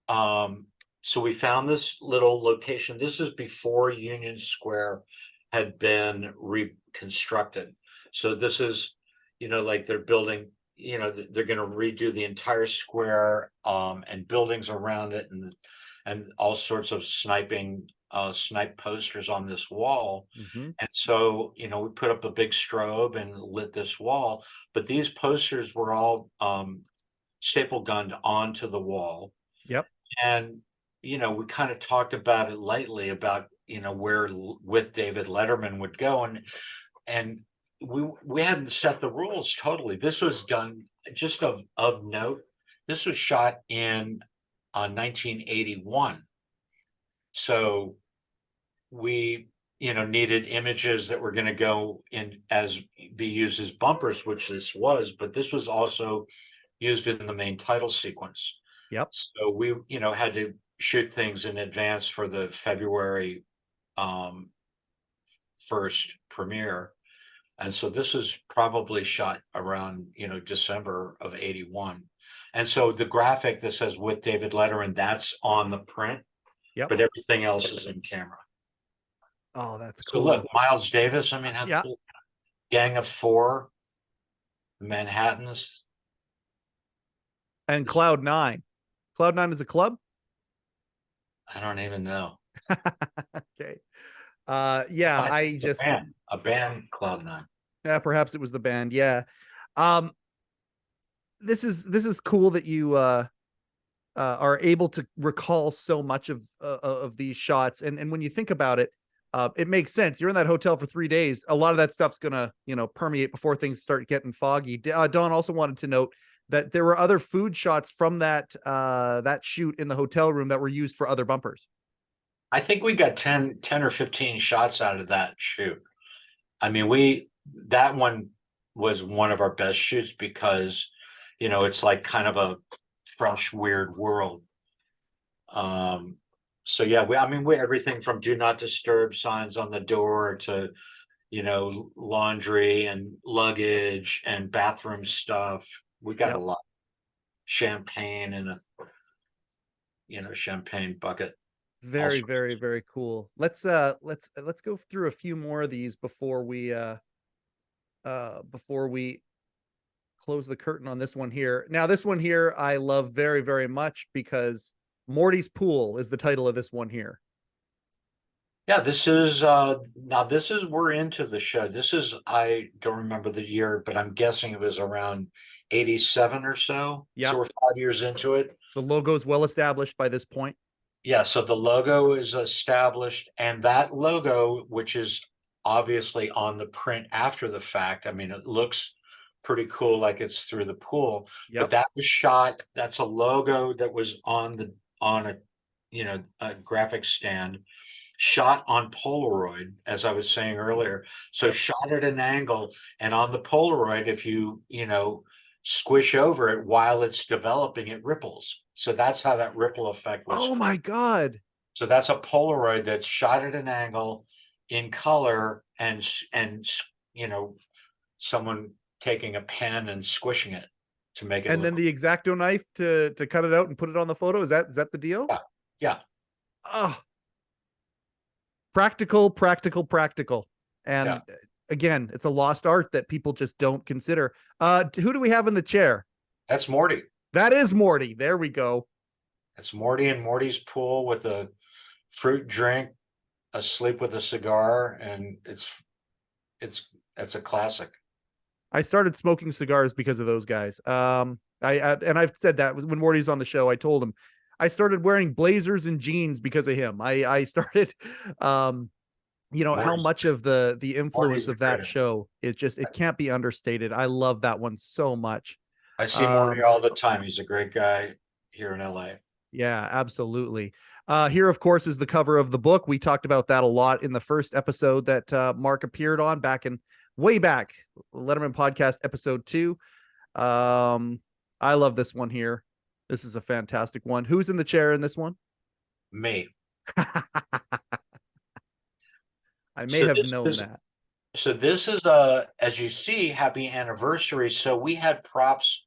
Speaker 3: so we found this little location. This is before Union Square had been reconstructed. So this is, like they're building, they're going to redo the entire square and buildings around it, and all sorts of snipe posters on this wall.
Speaker 2: Mm-hmm.
Speaker 3: And so, we put up a big strobe and lit this wall, but these posters were all staple gunned onto the wall.
Speaker 2: Yep.
Speaker 3: And, we kind of talked about it lightly about, where with David Letterman would go. And we hadn't set the rules totally. This was done just of note. This was shot in 1981. So we, needed images that were going to go in as be used as bumpers, which this was, but this was also used in the main title sequence.
Speaker 2: Yep.
Speaker 3: So we, had to shoot things in advance for the February 1st premiere. And so this is probably shot around, December of 81. And so the graphic that says with David Letterman, that's on the print,
Speaker 2: Yep.
Speaker 3: but everything else is in camera.
Speaker 2: Oh, that's
Speaker 3: So
Speaker 2: cool.
Speaker 3: look, Miles Davis, I mean,
Speaker 2: Yeah.
Speaker 3: Gang of Four, Manhattans.
Speaker 2: And Cloud Nine. Cloud Nine is a club?
Speaker 3: I don't even know.
Speaker 2: Okay. Yeah, I just
Speaker 3: a band Cloud Nine.
Speaker 2: Yeah, perhaps it was the band. Yeah. This is cool that you are able to recall so much of these shots. And when you think about it, it makes sense. You're in that hotel for 3 days. A lot of that stuff's gonna, permeate before things start getting foggy. Don also wanted to note that there were other food shots from that shoot in the hotel room that were used for other bumpers.
Speaker 3: I think we got 10 or 15 shots out of that shoot. I mean, that one was one of our best shoots because, it's like kind of a fresh, weird world. So yeah, we everything from do not disturb signs on the door to, laundry and luggage and bathroom stuff. We got a lot. Champagne in a, champagne bucket.
Speaker 2: Very, very, very cool. Let's go through a few more of these before we close the curtain on this one here. Now, this one here I love very, very much because Morty's Pool is the title of this one here.
Speaker 3: Yeah, this is we're into the show. This is, I don't remember the year, but I'm guessing it was around 87 or so.
Speaker 2: Yeah.
Speaker 3: So we're 5 years into it.
Speaker 2: The logo is well established by this point.
Speaker 3: Yeah, so the logo is established, and that logo, which is obviously on the print after the fact, I mean, it looks pretty cool, like it's through the pool.
Speaker 2: Yep.
Speaker 3: But that was shot. That's a logo that was on a graphic stand, shot on Polaroid, as I was saying earlier. So shot at an angle, and on the Polaroid, if you squish over it while it's developing, it ripples. So that's how that ripple effect was.
Speaker 2: Oh my God.
Speaker 3: So that's a Polaroid that's shot at an angle in color, and someone taking a pen and squishing it to make it.
Speaker 2: And then the X-Acto knife to cut it out and put it on the photo. Is that the deal?
Speaker 3: Yeah.
Speaker 2: Oh. Practical. And again, it's a lost art that people just don't consider. Who do we have in the chair?
Speaker 3: That's Morty.
Speaker 2: That is Morty. There we go.
Speaker 3: It's Morty in Morty's pool with a fruit drink, asleep with a cigar, and it's a classic.
Speaker 2: I started smoking cigars because of those guys. And I've said that when Morty's on the show, I told him I started wearing blazers and jeans because of him. I started, how much of the influence of that show, it can't be understated. I love that one so much.
Speaker 3: I see Morty all the time. He's a great guy here in LA.
Speaker 2: Yeah, absolutely. Here, of course, is the cover of the book. We talked about that a lot in the first episode that Mark appeared on way back, Letterman Podcast episode 2. I love this one here. This is a fantastic one. Who's in the chair in this one?
Speaker 3: Me.
Speaker 2: I may have known that.
Speaker 3: So this is as you see, happy anniversary. So we had props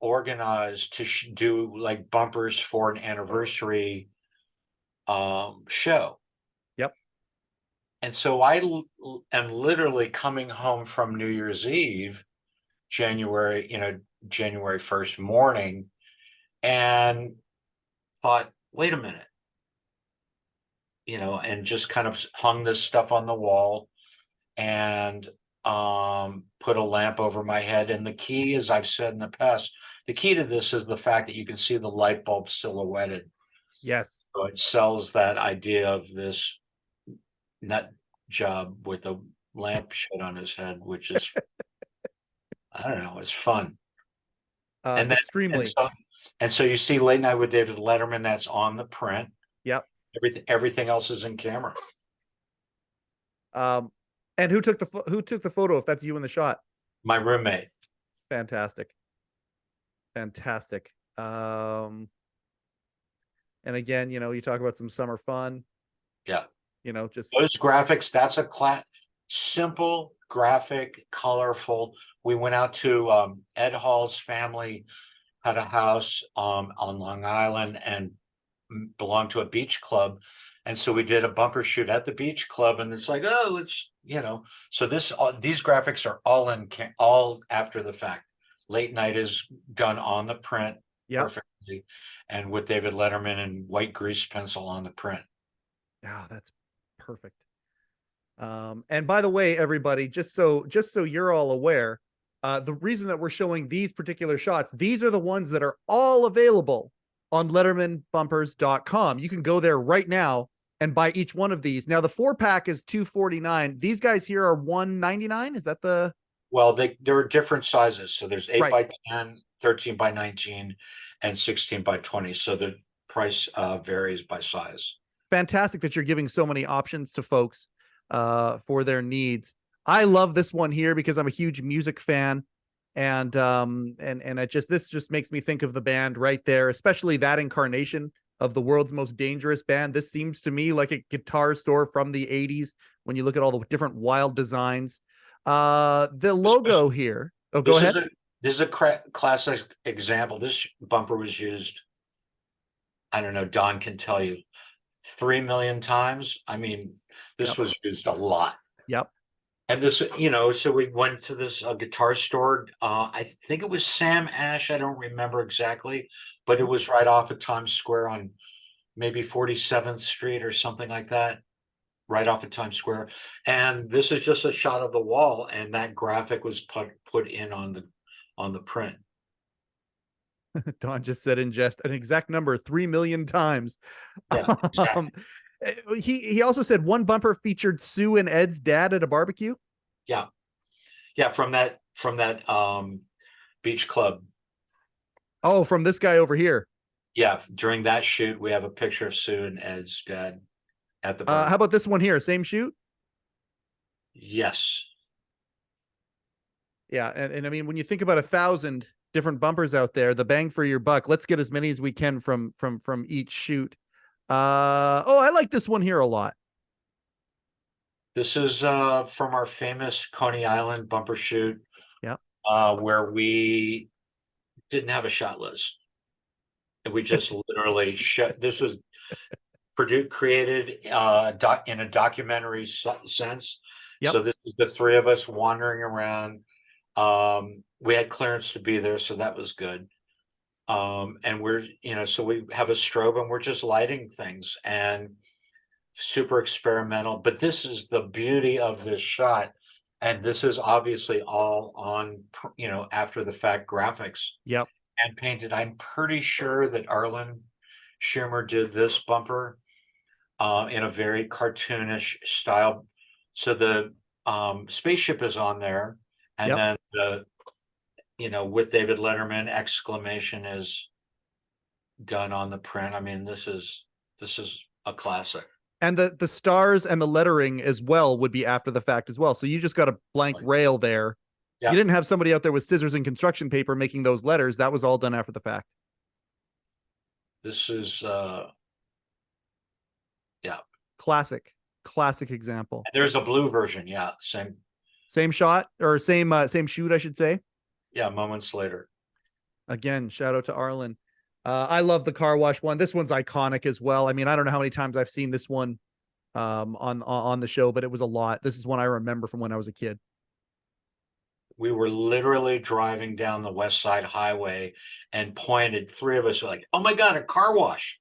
Speaker 3: organized to do like bumpers for an anniversary show.
Speaker 2: Yep.
Speaker 3: And so I am literally coming home from New Year's Eve, January 1st morning, and thought, wait a minute, and just kind of hung this stuff on the wall and put a lamp over my head. And the key, as I've said in the past, the key to this is the fact that you can see the light bulb silhouetted.
Speaker 2: Yes.
Speaker 3: So it sells that idea of this nut job with a lampshade on his head, which is, I don't know, it's fun.
Speaker 2: And then, extremely.
Speaker 3: And so you see Late Night with David Letterman, that's on the print.
Speaker 2: Yep.
Speaker 3: Everything else is in camera.
Speaker 2: And who took the photo? If that's you in the shot,
Speaker 3: My roommate.
Speaker 2: fantastic. And again, you talk about some summer fun.
Speaker 3: Yeah.
Speaker 2: Just
Speaker 3: Those graphics, that's a simple graphic, colorful. We went out to Ed Hall's family had a house on Long Island and belonged to a beach club. And so we did a bumper shoot at the beach club, and it's like, oh, let's, so these graphics are all after the fact. Late Night is done on the print perfectly, and with David Letterman and white grease pencil on the print.
Speaker 2: Yeah, that's perfect. And by the way, everybody, just so you're all aware, the reason that we're showing these particular shots, these are the ones that are all available on lettermanbumpers.com. You can go there right now and buy each one of these. Now the 4-pack is $249. These guys here are $199. Is that the...
Speaker 3: Well, there are different sizes. So there's 8 by 10, 13 by 19, and 16 by 20. So the price varies by size.
Speaker 2: Fantastic that you're giving so many options to folks for their needs. I love this one here because I'm a huge music fan, and this just makes me think of the band right there, especially that incarnation of the world's most dangerous band. This seems to me like a guitar store from the 80s when you look at all the different wild designs. The logo here. Oh, go ahead.
Speaker 3: This is a classic example. This bumper was used, I don't know, Don can tell you, 3 million times. I mean, this was used a lot.
Speaker 2: Yep.
Speaker 3: And this, so we went to this guitar store. I think it was Sam Ash. I don't remember exactly, but it was right off of Times Square on maybe 47th Street or something like that, right off of Times Square. And this is just a shot of the wall, and that graphic was put in on the print.
Speaker 2: Don just said in jest an exact number 3 million times.
Speaker 3: Yeah, exactly.
Speaker 2: He also said one bumper featured Sue and Ed's dad at a barbecue.
Speaker 3: Yeah. From that beach club.
Speaker 2: Oh, from this guy over here.
Speaker 3: Yeah. During that shoot, we have a picture of Sue and Ed's dad at the barbecue.
Speaker 2: How about this one here? Same shoot?
Speaker 3: Yes.
Speaker 2: Yeah. And I mean, when you think about 1,000 different bumpers out there, the bang for your buck, let's get as many as we can from each shoot. I like this one here a lot.
Speaker 3: This is from our famous Coney Island bumper shoot.
Speaker 2: Yeah.
Speaker 3: Where we didn't have a shot list. And we just literally this was created in a documentary sense.
Speaker 2: Yep.
Speaker 3: So this is the three of us wandering around. We had clearance to be there, so that was good. And we're, so we have a strobe and we're just lighting things and super experimental. But this is the beauty of this shot. And this is obviously all on, after the fact graphics.
Speaker 2: Yep.
Speaker 3: And painted. I'm pretty sure that Arlen Schumer did this bumper in a very cartoonish style. So the spaceship is on there. And then the, with David Letterman, exclamation is done on the print. I mean, this is a classic.
Speaker 2: And the stars and the lettering as well would be after the fact as well. So you just got a blank rail there. Yep. You didn't have somebody out there with scissors and construction paper making those letters. That was all done after the fact.
Speaker 3: This is
Speaker 2: classic example.
Speaker 3: There's a blue version. Yeah.
Speaker 2: Same shot or same shoot, I should say.
Speaker 3: Yeah. Moments later.
Speaker 2: Again, shout out to Arlen. I love the car wash one. This one's iconic as well. I mean, I don't know how many times I've seen this one on the show, but it was a lot. This is one I remember from when I was a kid.
Speaker 3: We were literally driving down the West Side Highway and pointed. Three of us were like, "Oh my God, a car wash!"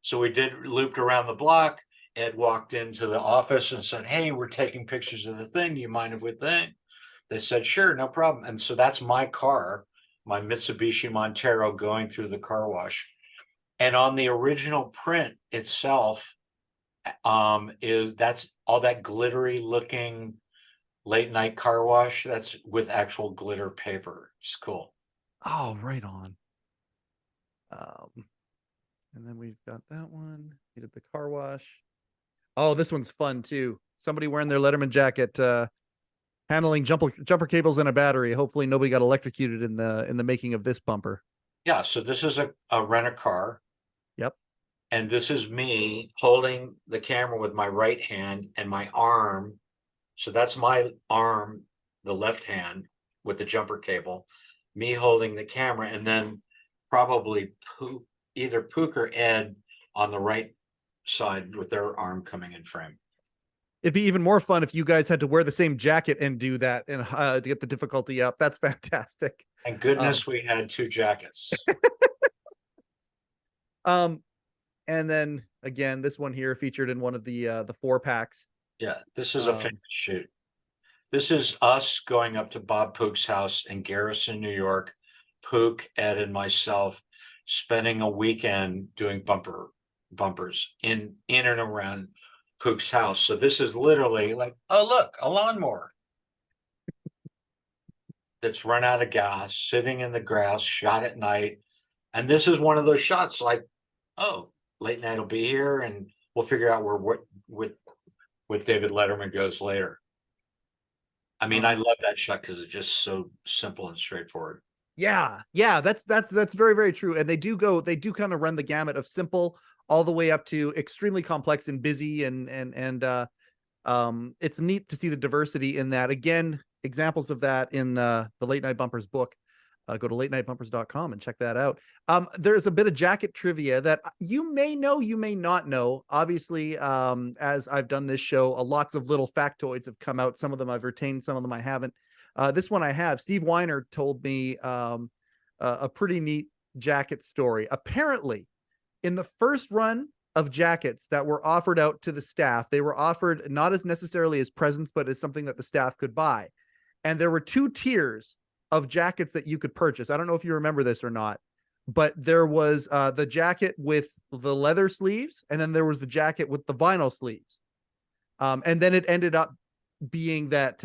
Speaker 3: So we looped around the block. Ed walked into the office and said, "Hey, we're taking pictures of the thing. Do you mind if we think?" They said, "Sure, no problem." And so that's my car, my Mitsubishi Montero, going through the car wash. And on the original print itself, that's all that glittery looking Late Night car wash. That's with actual glitter paper. It's cool.
Speaker 2: Oh, right on. And then we've got that one. He did the car wash. Oh, this one's fun too. Somebody wearing their Letterman jacket, handling jumper cables and a battery. Hopefully nobody got electrocuted in the making of this bumper.
Speaker 3: Yeah, so this is a rent-a-car.
Speaker 2: Yep.
Speaker 3: And this is me holding the camera with my right hand and my arm. So that's my arm, the left hand with the jumper cable, me holding the camera, and then probably either Pook or Ed on the right side with their arm coming in frame.
Speaker 2: It'd be even more fun if you guys had to wear the same jacket and do that and to get the difficulty up. That's fantastic.
Speaker 3: Thank goodness we had 2 jackets.
Speaker 2: And then again, this one here featured in one of the 4-packs.
Speaker 3: Yeah, this is a famous shoot. This is us going up to Bob Pook's house in Garrison, New York. Pook, Ed, and myself spending a weekend doing bumpers in and around Pook's house. So this is literally like, oh look, a lawnmower that's run out of gas, sitting in the grass, shot at night. And this is one of those shots like, oh, late night will be here, and we'll figure out where with David Letterman goes later. I mean, I love that shot because it's just so simple and straightforward.
Speaker 2: Yeah, that's very, very true. And they do kind of run the gamut of simple all the way up to extremely complex and busy, and it's neat to see the diversity in that. Again, examples of that in the Late Night Bumpers book. Go to latenightbumpers.com and check that out. There's a bit of jacket trivia that you may know, you may not know. Obviously, as I've done this show, lots of little factoids have come out. Some of them I've retained, some of them I haven't. This one I have. Steve Weiner told me a pretty neat jacket story. Apparently, in the first run of jackets that were offered out to the staff, they were offered not as necessarily as presents, but as something that the staff could buy. And there were 2 tiers of jackets that you could purchase. I don't know if you remember this or not, but there was the jacket with the leather sleeves, and then there was the jacket with the vinyl sleeves. And then it ended up being that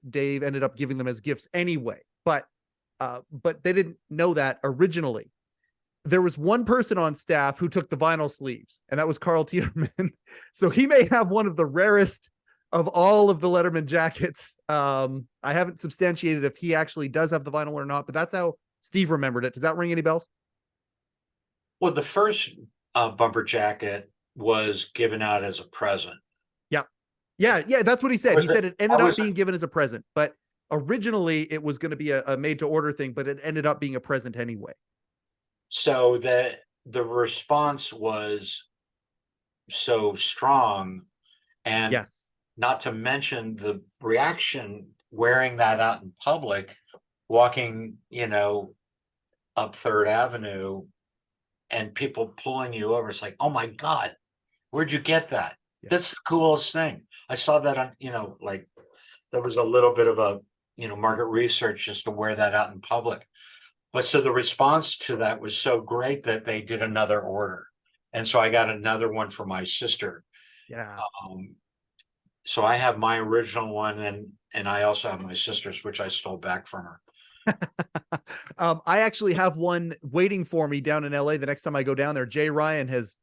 Speaker 2: Dave ended up giving them as gifts anyway. But they didn't know that originally. There was one person on staff who took the vinyl sleeves, and that was Carl Tiedemann. So he may have one of the rarest of all of the Letterman jackets. I haven't substantiated if he actually does have the vinyl or not, but that's how Steve remembered it. Does that ring any bells?
Speaker 3: Well, the first bumper jacket was given out as a present.
Speaker 2: Yeah, that's what he said. He said it ended up being given as a present, but originally it was going to be a made to order thing, but it ended up being a present anyway.
Speaker 3: So the response was so strong, and
Speaker 2: yes,
Speaker 3: not to mention the reaction wearing that out in public, walking, up 3rd Avenue and people pulling you over. It's like, oh my God, where'd you get that? Yeah. That's the coolest thing. I saw that on, like there was a little bit of a, market research just to wear that out in public. But so the response to that was so great that they did another order. And so I got another one for my sister.
Speaker 2: Yeah.
Speaker 3: So I have my original one, and I also have my sister's, which I stole back from her.
Speaker 2: I actually have one waiting for me down in LA the next time I go down there. Jay Ryan has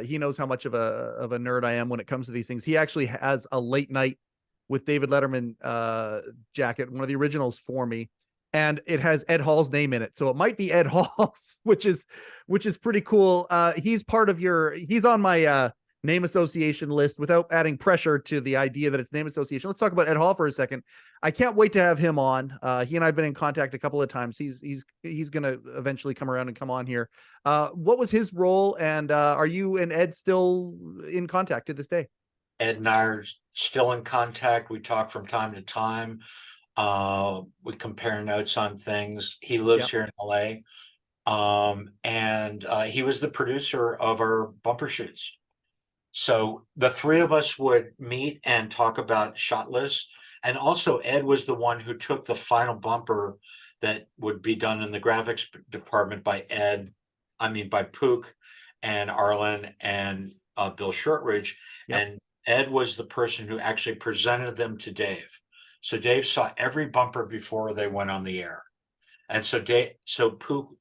Speaker 2: he knows how much of a nerd I am when it comes to these things. He actually has a Late Night with David Letterman jacket, one of the originals, for me, and it has Ed Hall's name in it. So it might be Ed Hall's, which is pretty cool. He's on my name association list without adding pressure to the idea that it's name association. Let's talk about Ed Hall for a second. I can't wait to have him on. He and I have been in contact a couple of times. He's going to eventually come around and come on here. What was his role? And are you and Ed still in contact to this day?
Speaker 3: Ed and I are still in contact. We talk from time to time. We compare notes on things. He lives here in LA. And he was the producer of our bumper shoots. So the 3 of us would meet and talk about shot lists. And also Ed was the one who took the final bumper that would be done in the graphics department by Pook and Arlen and Bill Shortridge. Yep. And Ed was the person who actually presented them to Dave. So Dave saw every bumper before they went on the air. And so Pook,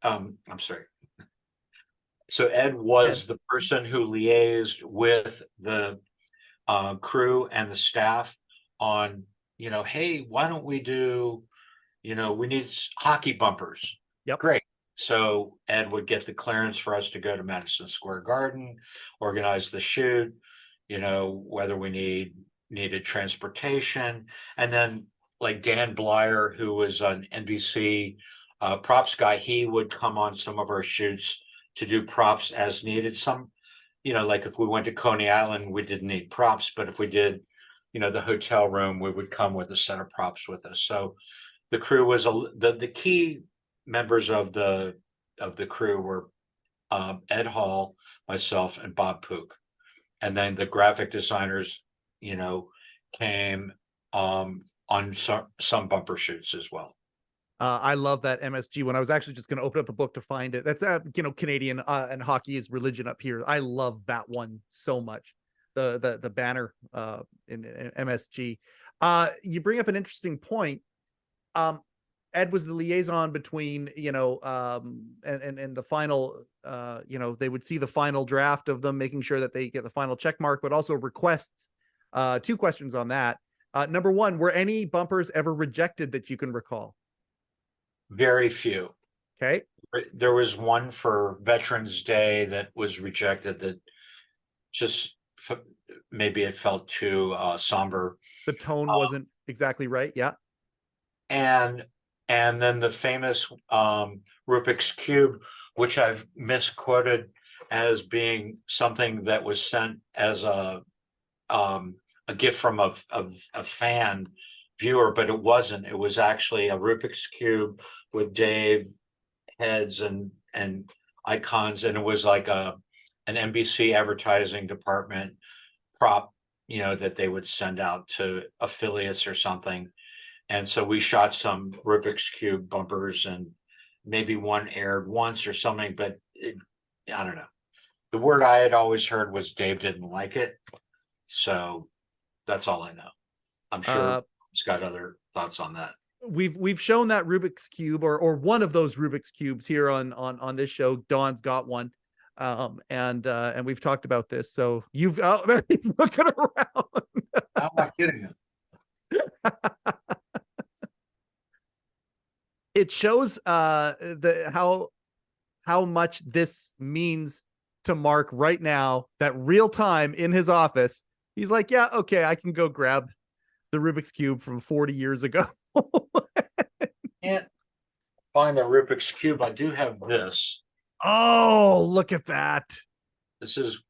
Speaker 3: So Ed was the person who liaised with the crew and the staff on, hey, why don't we do, we need hockey bumpers.
Speaker 2: Yep.
Speaker 3: Great. So Ed would get the clearance for us to go to Madison Square Garden, organize the shoot, whether we needed transportation. And then like Dan Blyer, who was an NBC props guy, he would come on some of our shoots to do props as needed. Some, like if we went to Coney Island, we didn't need props, but if we did, the hotel room, we would come with a set of props with us. So the crew was the key members of the crew were Ed Hall, myself, and Bob Pook. And then the graphic designers, came on some bumper shoots as well.
Speaker 2: I love that MSG one. I was actually just going to open up the book to find it. That's Canadian and hockey is religion up here. I love that one so much. The banner in MSG. You bring up an interesting point. Ed was the liaison between, and the final, they would see the final draft of them, making sure that they get the final check mark, but also requests. 2 questions on that. Number one, were any bumpers ever rejected that you can recall?
Speaker 3: Very few.
Speaker 2: Okay.
Speaker 3: There was one for Veterans Day that was rejected that just maybe it felt too somber.
Speaker 2: The tone wasn't exactly right. Yeah.
Speaker 3: And then the famous Rubik's Cube, which I've misquoted as being something that was sent as a gift from a fan viewer, but it wasn't. It was actually a Rubik's Cube with Dave heads and icons, and it was like an NBC advertising department prop, that they would send out to affiliates or something. And so we shot some Rubik's Cube bumpers, and maybe one aired once or something, but I don't know. The word I had always heard was Dave didn't like it. So that's all I know. I'm sure he's got other thoughts on that.
Speaker 2: We've shown that Rubik's Cube or one of those Rubik's Cubes here on this show. Dawn's got one. And we've talked about this. So you've there he's looking around.
Speaker 3: I'm not kidding you.
Speaker 2: It shows how much this means to Mark right now, that real time in his office. He's like, yeah, okay, I can go grab the Rubik's Cube from 40 years ago.
Speaker 3: Can't find the Rubik's Cube. I do have this.
Speaker 2: Oh, look at that.
Speaker 3: This is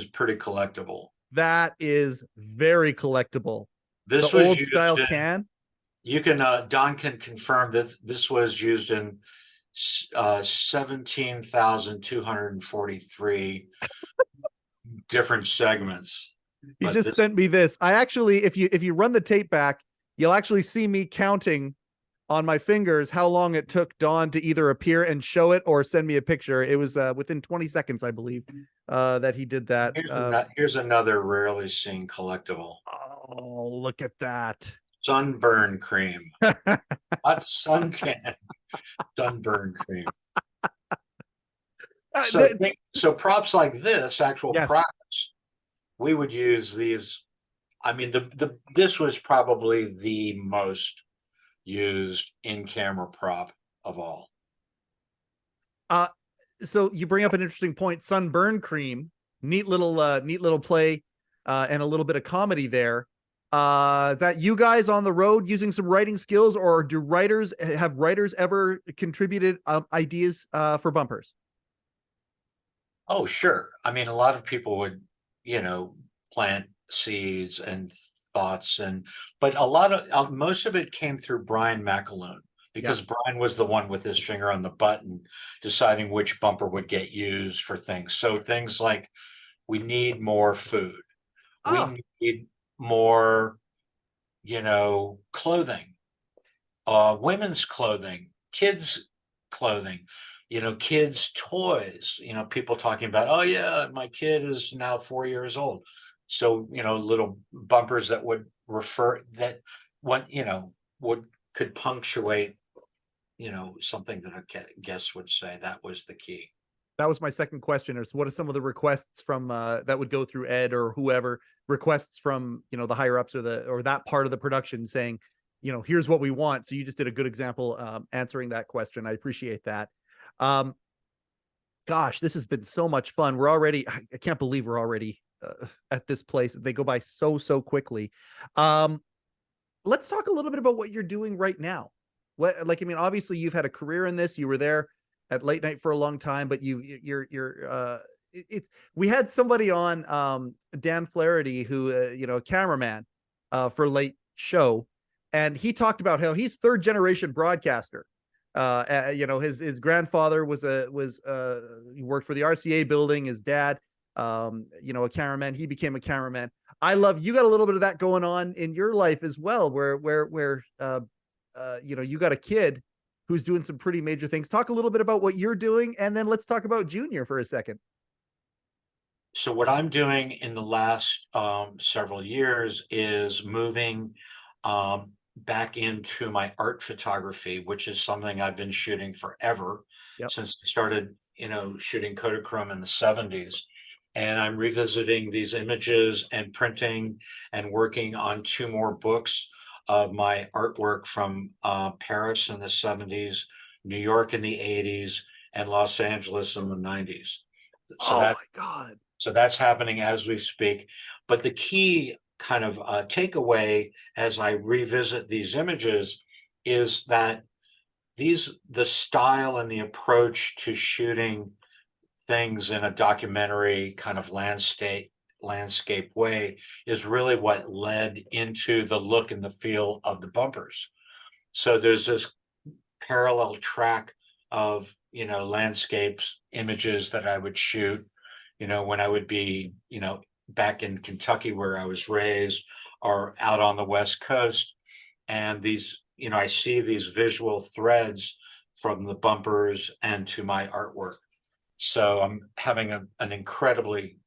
Speaker 3: pretty collectible.
Speaker 2: That is very collectable.
Speaker 3: This
Speaker 2: the
Speaker 3: was
Speaker 2: old style can.
Speaker 3: You can Don can confirm that this was used in 17,243 different segments.
Speaker 2: He just sent me this. I actually, if you run the tape back, you'll actually see me counting on my fingers how long it took Don to either appear and show it or send me a picture. It was within 20 seconds, I believe, that he did that.
Speaker 3: Here's another rarely seen collectible.
Speaker 2: Oh, look at that.
Speaker 3: Sunburn cream. Not suntan. Sunburn cream. So props like this, actual props, we would use these. I mean, this was probably the most used in-camera prop of all.
Speaker 2: So you bring up an interesting point. Sunburn cream, neat little play, and a little bit of comedy there. Is that you guys on the road using some writing skills, or have writers ever contributed ideas for bumpers?
Speaker 3: Oh, sure. I mean, a lot of people would, plant seeds and thoughts, but most of it came through Brian McAloon, because Brian was the one with his finger on the button deciding which bumper would get used for things. So things like, we need more food. We need more, clothing, women's clothing, kids clothing, kids toys, people talking about, oh yeah, my kid is now 4 years old. So, little bumpers that would could punctuate, something that a guest would say. That was the key.
Speaker 2: That was my second question, is what are some of the requests from that would go through Ed or whoever, requests from, you know, the higher ups or that part of the production saying, you know, here's what we want. So you just did a good example answering that question. I appreciate that. Gosh, this has been so much fun. I can't believe we're already at this place. They go by so quickly. Let's talk a little bit about what you're doing right now. I mean, obviously you've had a career in this. You were there at late night for a long time, but we had somebody on, Dan Flaherty, who, you know, a cameraman for late show. And he talked about how he's third generation broadcaster. You know, his grandfather he worked for the RCA building. His dad, you know, a cameraman. He became a cameraman. You got a little bit of that going on in your life as well, where you know, you got a kid who's doing some pretty major things. Talk a little bit about what you're doing, and then let's talk about Junior for a second.
Speaker 3: So what I'm doing in the last several years is moving back into my art photography, which is something I've been shooting forever.
Speaker 2: Yep.
Speaker 3: Since I started, you know, shooting Kodachrome in the 70s. And I'm revisiting these images and printing and working on 2 more books of my artwork from Paris in the 70s, New York in the 80s, and Los Angeles in the 90s.
Speaker 2: So my God.
Speaker 3: So that's happening as we speak. But the key kind of takeaway as I revisit these images is that the style and the approach to shooting things in a documentary kind of landscape way is really what led into the look and the feel of the bumpers. So there's this parallel track of, you know, landscapes images that I would shoot, you know, when I would be, you know, back in Kentucky where I was raised, or out on the West Coast. And these, you know, I see these visual threads from the bumpers and to my artwork. So I'm having an incredibly,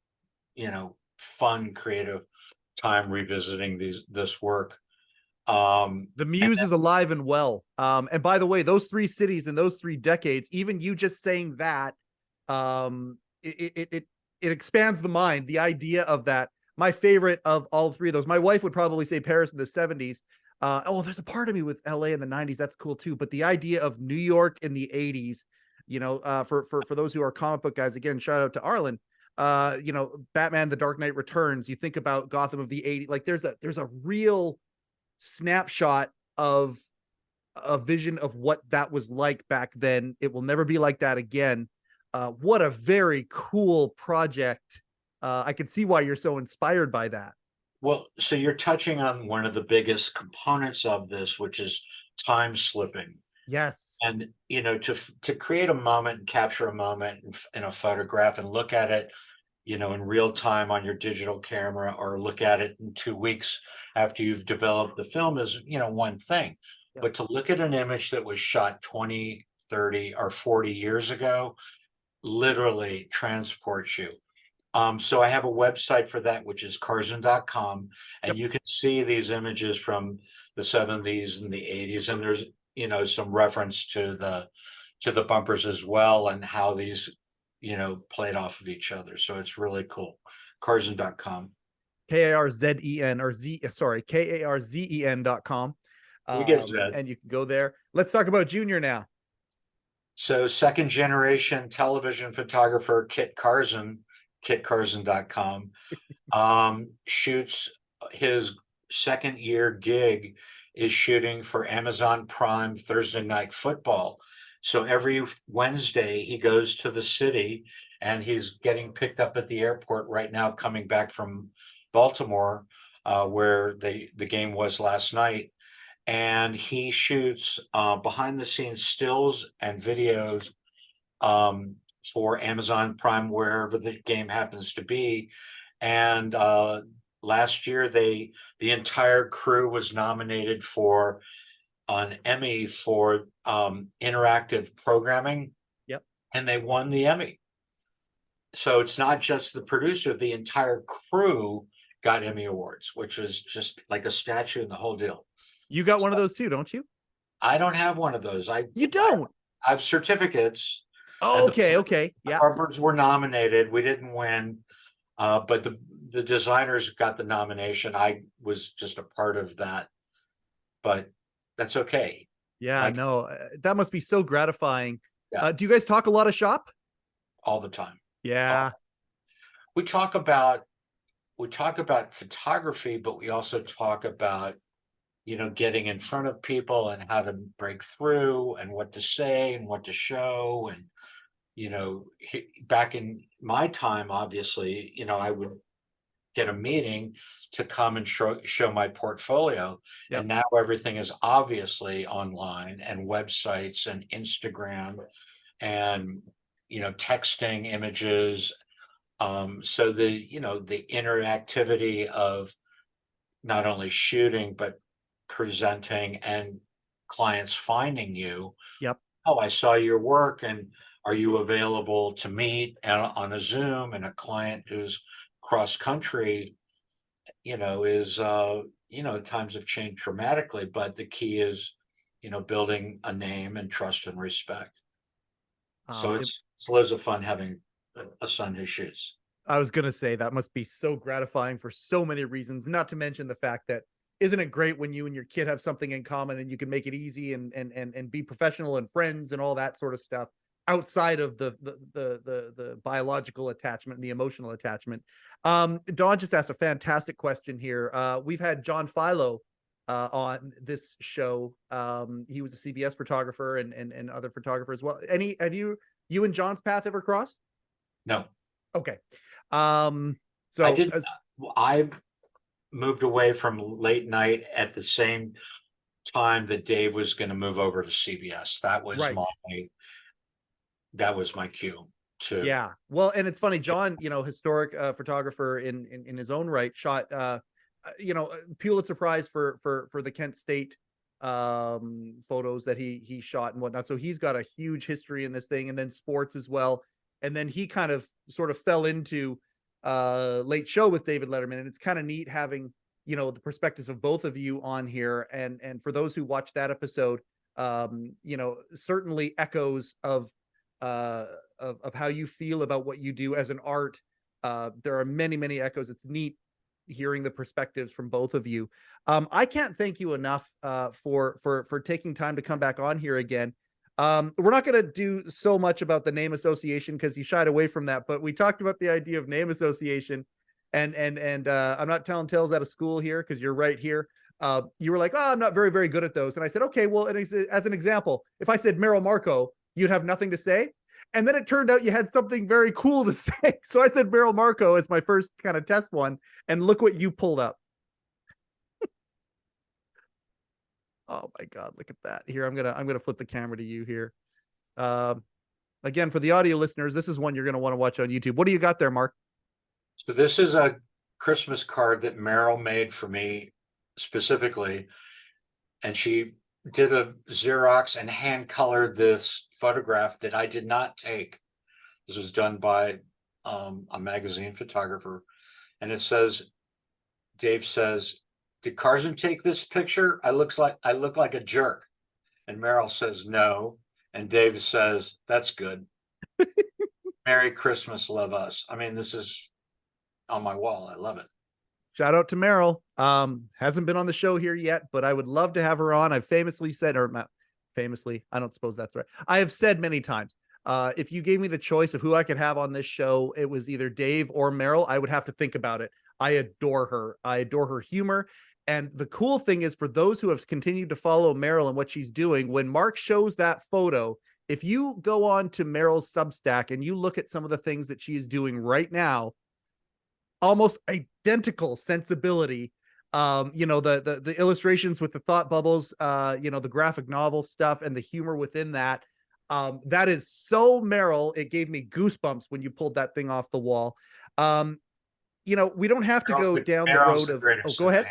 Speaker 3: you know, fun, creative time revisiting this work.
Speaker 2: The muse is alive and well. And by the way, those 3 cities and those 3 decades, even you just saying that, it expands the mind. The idea of that. My favorite of all 3 of those, my wife would probably say Paris in the 70s. There's a part of me with LA in the 90s. That's cool too. But the idea of New York in the 80s, you know, for those who are comic book guys, again, shout out to Arlen. You know, Batman, The Dark Knight Returns. You think about Gotham of the 80s. Like there's a real snapshot of a vision of what that was like back then. It will never be like that again. What a very cool project. I can see why you're so inspired by that.
Speaker 3: Well, so you're touching on one of the biggest components of this, which is time slipping.
Speaker 2: Yes.
Speaker 3: And, you know, to create a moment and capture a moment in a photograph and look at it, you know, in real time on your digital camera, or look at it in 2 weeks after you've developed the film is, you know, one thing.
Speaker 2: Yep.
Speaker 3: But to look at an image that was shot 20, 30, or 40 years ago literally transports you. So I have a website for that, which is Karzen.com, and
Speaker 2: Yep.
Speaker 3: you can see these images from the 70s and the 80s, and there's, you know, some reference to the bumpers as well, and how these, you know, played off of each other. So it's really cool. Karzen.com.
Speaker 2: Karzen.com.
Speaker 3: We get that.
Speaker 2: And you can go there. Let's talk about Junior now.
Speaker 3: So 2nd generation television photographer Kit Karzen, kitkarzen.com, shoots his 2nd year gig is shooting for Amazon Prime Thursday Night Football. So every Wednesday he goes to the city, and he's getting picked up at the airport right now, coming back from Baltimore, where the game was last night. And he shoots behind the scenes stills and videos for Amazon Prime, wherever the game happens to be. And last year, the entire crew was nominated for an Emmy for interactive programming.
Speaker 2: Yep.
Speaker 3: And they won the Emmy. So it's not just the producer, the entire crew got Emmy Awards, which is just like a statue and the whole deal.
Speaker 2: You got one of those too, don't you?
Speaker 3: I don't have one of those.
Speaker 2: You don't?
Speaker 3: I have certificates.
Speaker 2: Oh, okay. Yeah.
Speaker 3: Harper's were nominated. We didn't win, but the designers got the nomination. I was just a part of that, but that's okay.
Speaker 2: Yeah,
Speaker 3: Like,
Speaker 2: no, that must be so gratifying.
Speaker 3: yeah,
Speaker 2: Do you guys talk a lot of shop?
Speaker 3: all the time.
Speaker 2: Yeah.
Speaker 3: We talk about photography, but we also talk about, getting in front of people and how to break through and what to say and what to show. And, back in my time, obviously, I would get a meeting to come and show my portfolio.
Speaker 2: Yep.
Speaker 3: And now everything is obviously online and websites and Instagram and, texting images. So the interactivity of not only shooting, but presenting and clients finding you.
Speaker 2: Yep.
Speaker 3: Oh, I saw your work, and are you available to meet on a Zoom? And a client who's cross country, is, times have changed dramatically, but the key is, building a name and trust and respect. So it's loads of fun having a son who shoots.
Speaker 2: I was going to say that must be so gratifying for so many reasons, not to mention the fact that isn't it great when you and your kid have something in common and you can make it easy and be professional and friends and all that sort of stuff outside of the biological attachment and the emotional attachment. Dawn just asked a fantastic question here. We've had John Philo on this show. He was a CBS photographer and other photographers as well. Have you and John's path ever crossed?
Speaker 3: No.
Speaker 2: Okay.
Speaker 3: So I moved away from late night at the same time that Dave was going to move over to CBS. That was
Speaker 2: right.
Speaker 3: my cue too.
Speaker 2: Yeah. Well, and it's funny, John, historic photographer in his own right, shot Pulitzer Prize for the Kent State photos that he shot and whatnot. So he's got a huge history in this thing, and then sports as well. And then he kind of sort of fell into Late Show with David Letterman. And it's kind of neat having, the perspectives of both of you on here. And for those who watched that episode, certainly echoes of how you feel about what you do as an art. There are many, many echoes. It's neat hearing the perspectives from both of you. I can't thank you enough for taking time to come back on here again. We're not going to do so much about the name association because you shied away from that, but we talked about the idea of name association, and I'm not telling tales out of school here because you're right here. You were like, oh, I'm not very, very good at those. And I said, okay, well, and as an example, if I said Meryl Marco, you'd have nothing to say. And then it turned out you had something very cool to say. So I said Meryl Marco as my first kind of test one, and look what you pulled up. Oh my God, look at that. Here, I'm gonna flip the camera to you here. Again, for the audio listeners, this is one you're gonna want to watch on YouTube. What do you got there, Mark?
Speaker 3: So this is a Christmas card that Meryl made for me specifically, and she did a Xerox and hand colored this photograph that I did not take. This was done by a magazine photographer, and it says, Dave says, "Did Karzen take this picture? I look like a jerk." And Meryl says no, and Dave says, "That's good." Merry Christmas, love us. I mean, this is on my wall. I love it.
Speaker 2: Shout out to Meryl. Hasn't been on the show here yet, but I would love to have her on. I've famously said, or not famously, I don't suppose that's right. I have said many times, if you gave me the choice of who I could have on this show, it was either Dave or Meryl. I would have to think about it. I adore her. I adore her humor. And the cool thing is, for those who have continued to follow Meryl and what she's doing, when Mark shows that photo, if you go on to Meryl's Substack and you look at some of the things that she is doing right now, almost identical sensibility. The illustrations with the thought bubbles, the graphic novel stuff and the humor within that. That is so Meryl. It gave me goosebumps when you pulled that thing off the wall. We don't have to go down the road of. Oh, go ahead.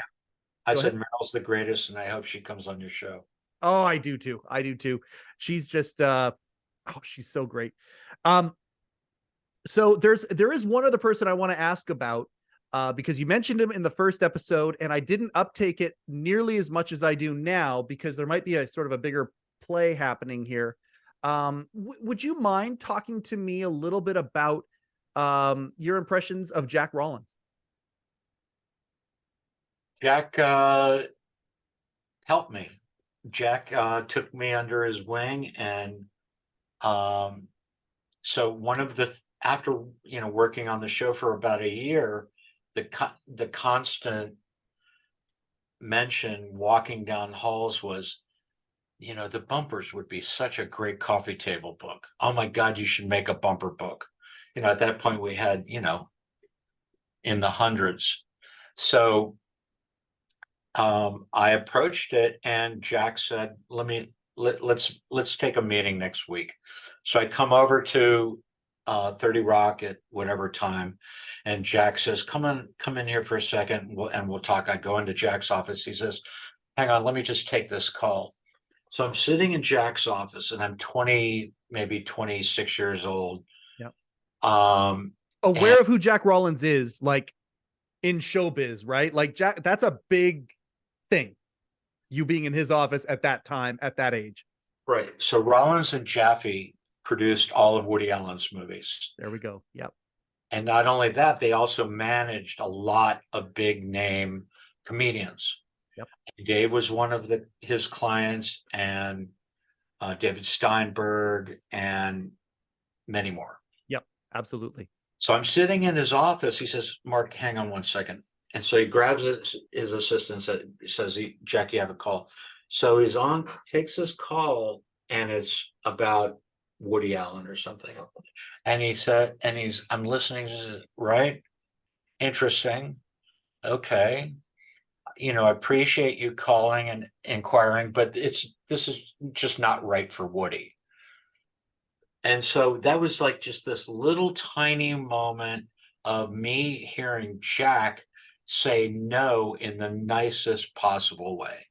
Speaker 3: I said Meryl's the greatest, and I hope she comes on your show.
Speaker 2: Oh, I do too. She's just she's so great. So there is one other person I want to ask about, because you mentioned him in the first episode, and I didn't uptake it nearly as much as I do now because there might be a sort of a bigger play happening here. Would you mind talking to me a little bit about your impressions of Jack Rollins?
Speaker 3: Jack helped me. Jack took me under his wing, and so one of the after working on the show for about a year, the constant mention walking down halls was, the bumpers would be such a great coffee table book. Oh my God, you should make a bumper book. At that point we had, in the hundreds. So I approached it, and Jack said, let's take a meeting next week. So I come over to 30 Rock at whatever time, and Jack says, come in here for a second, and we'll talk. I go into Jack's office. He says, hang on, let me just take this call. So I'm sitting in Jack's office, and I'm 20, maybe 26 years old.
Speaker 2: Yep.
Speaker 3: and
Speaker 2: Aware of who Jack Rollins is, like, in showbiz, right? Like, Jack, that's a big thing. You being in his office at that time, at that age.
Speaker 3: right. So Rollins and Jaffe produced all of Woody Allen's movies.
Speaker 2: There we go. Yep.
Speaker 3: And not only that, they also managed a lot of big name comedians.
Speaker 2: Yep.
Speaker 3: Dave was one of his clients, and David Steinberg, and many more.
Speaker 2: Yep, absolutely.
Speaker 3: So I'm sitting in his office. He says, Mark, hang on one second. And so he grabs his assistant, says, Jack, you have a call. So he's on, takes this call, and it's about Woody Allen or something. And he said, I'm listening to it, right? Interesting. Okay. I appreciate you calling and inquiring, but this is just not right for Woody. And so that was like just this little tiny moment of me hearing Jack say no in the nicest possible way.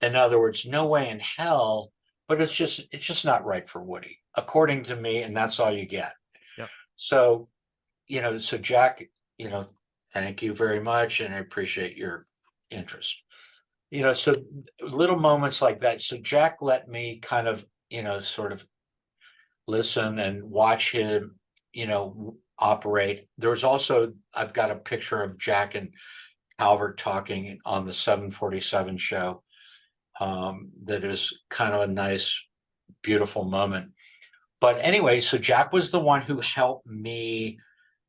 Speaker 3: In other words, no way in hell, but it's just not right for Woody, according to me, and that's all you get.
Speaker 2: Yep.
Speaker 3: So, so Jack, thank you very much, and I appreciate your interest. So little moments like that. So Jack let me kind of, sort of listen and watch him, operate. There was also, I've got a picture of Jack and Albert talking on the 747 show. That is kind of a nice, beautiful moment. But anyway, so Jack was the one who helped me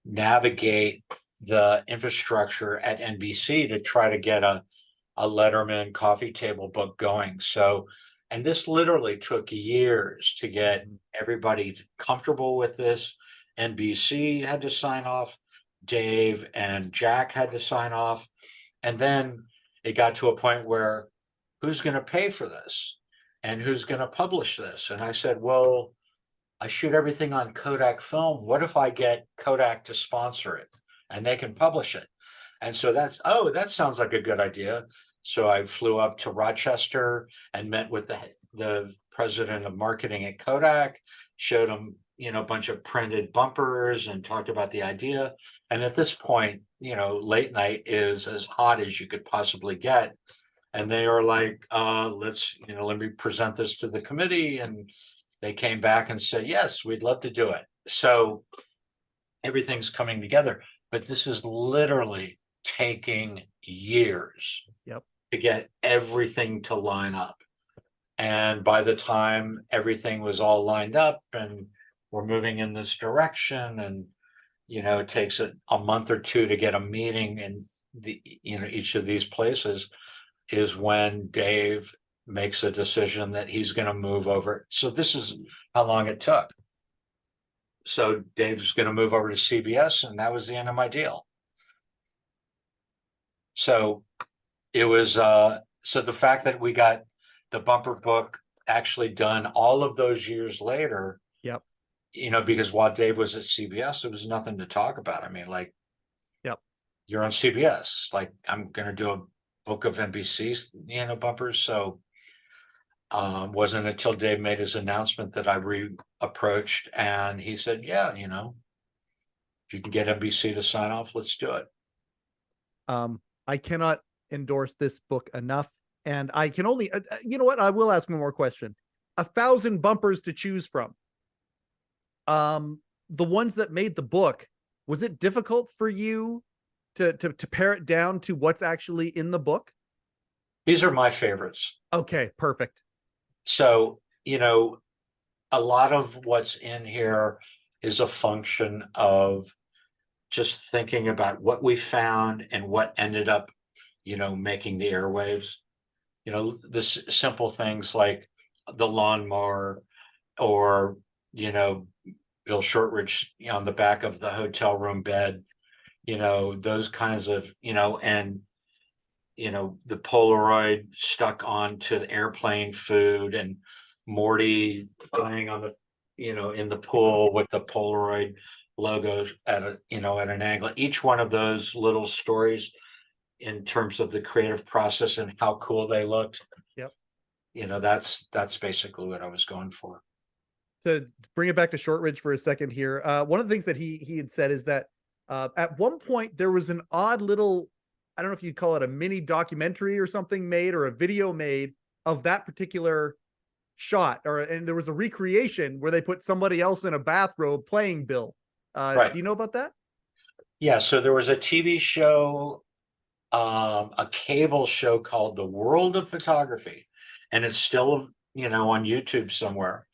Speaker 3: navigate the infrastructure at NBC to try to get a Letterman coffee table book going. So, and this literally took years to get everybody comfortable with this. NBC had to sign off. Dave and Jack had to sign off. And then it got to a point where, who's going to pay for this? And who's going to publish this? And I said, well, I shoot everything on Kodak film. What if I get Kodak to sponsor it and they can publish it? And so that sounds like a good idea. So I flew up to Rochester and met with the president of marketing at Kodak, showed him, a bunch of printed bumpers and talked about the idea. And at this point, late night is as hot as you could possibly get. And they are like, let me present this to the committee. And they came back and said, yes, we'd love to do it. So everything's coming together, but this is literally taking years.
Speaker 2: Yep.
Speaker 3: To get everything to line up. And by the time everything was all lined up and we're moving in this direction, and it takes a month or two to get a meeting in each of these places, is when Dave makes a decision that he's going to move over. So this is how long it took. So Dave's going to move over to CBS, and that was the end of my deal. So it was so the fact that we got the bumper book actually done all of those years later.
Speaker 2: Yep.
Speaker 3: Because while Dave was at CBS, there was nothing to talk about. I mean, like,
Speaker 2: yep,
Speaker 3: you're on CBS. Like, I'm going to do a book of NBC, bumpers. So wasn't until Dave made his announcement that I approached, and he said, yeah, if you can get NBC to sign off, let's do it.
Speaker 2: I cannot endorse this book enough, and I can only, you know what? I will ask one more question. 1,000 bumpers to choose from. The ones that made the book, was it difficult for you to pare it down to what's actually in the book?
Speaker 3: These are my favorites.
Speaker 2: Okay, perfect.
Speaker 3: So, a lot of what's in here is a function of just thinking about what we found and what ended up, making the airwaves. This simple things like the lawnmower, or, Bill Shortridge on the back of the hotel room bed, those kinds of, and, the Polaroid stuck onto the airplane food, and Morty playing on the, in the pool with the Polaroid logos at an angle. Each one of those little stories in terms of the creative process and how cool they looked.
Speaker 2: Yep.
Speaker 3: That's basically what I was going for.
Speaker 2: To bring it back to Shortridge for a second here, one of the things that he had said is that at one point there was an odd little, I don't know if you'd call it a mini documentary or something made, or a video made of that particular shot, and there was a recreation where they put somebody else in a bathrobe playing Bill.
Speaker 3: Right.
Speaker 2: Do you know about that?
Speaker 3: Yeah, so there was a TV show, a cable show called The World of Photography, and it's still, on YouTube somewhere.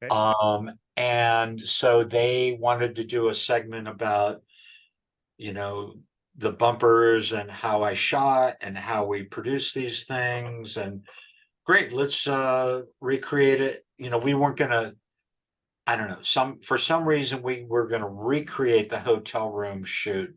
Speaker 3: Okay. And so they wanted to do a segment about, the bumpers and how I shot and how we produced these things. And great, let's recreate it. We weren't gonna, I don't know, for some reason we were gonna recreate the hotel room shoot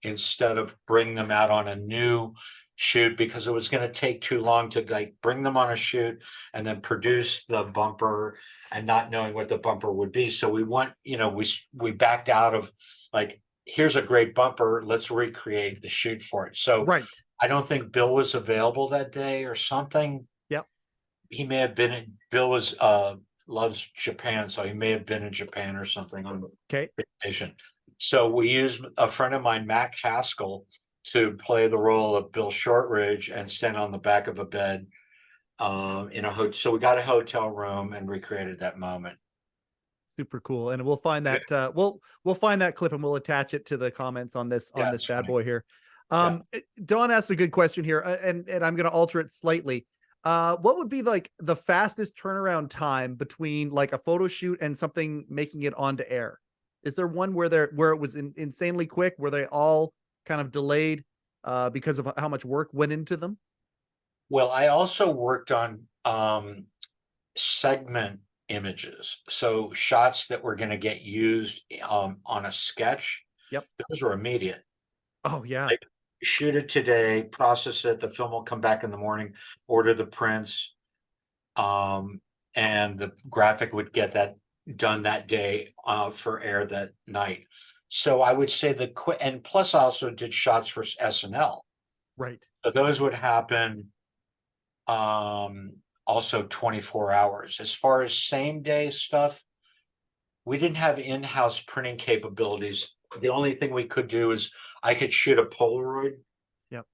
Speaker 3: instead of bring them out on a new shoot, because it was going to take too long to bring them on a shoot and then produce the bumper and not knowing what the bumper would be. So we backed out of here's a great bumper, let's recreate the shoot for it. So
Speaker 2: right.
Speaker 3: I don't think Bill was available that day or something.
Speaker 2: Yep.
Speaker 3: He may have been Bill was loves Japan, so he may have been in Japan or something on vacation. So we used a friend of mine, Matt Haskell, to play the role of Bill Shortridge and stand on the back of a bed in a hotel. So we got a hotel room and recreated that moment.
Speaker 2: Super cool. And we'll find that we'll find that clip and we'll attach it to the comments on this bad boy here. Dawn asked a good question here, and I'm going to alter it slightly. What would be the fastest turnaround time between a photo shoot and something making it onto air? Is there one where it was insanely quick, where they all kind of delayed because of how much work went into them?
Speaker 3: Well, I also worked on segment images, so shots that were going to get used on a sketch.
Speaker 2: Yep,
Speaker 3: those were immediate.
Speaker 2: Oh yeah,
Speaker 3: shoot it today, process it. The film will come back in the morning. Order the prints, and the graphic would get that done that day for air that night. So I would say and plus I also did shots for SNL.
Speaker 2: Right.
Speaker 3: So those would happen also 24 hours. As far as same day stuff, we didn't have in-house printing capabilities. The only thing we could do is I could shoot a Polaroid.
Speaker 2: Yep.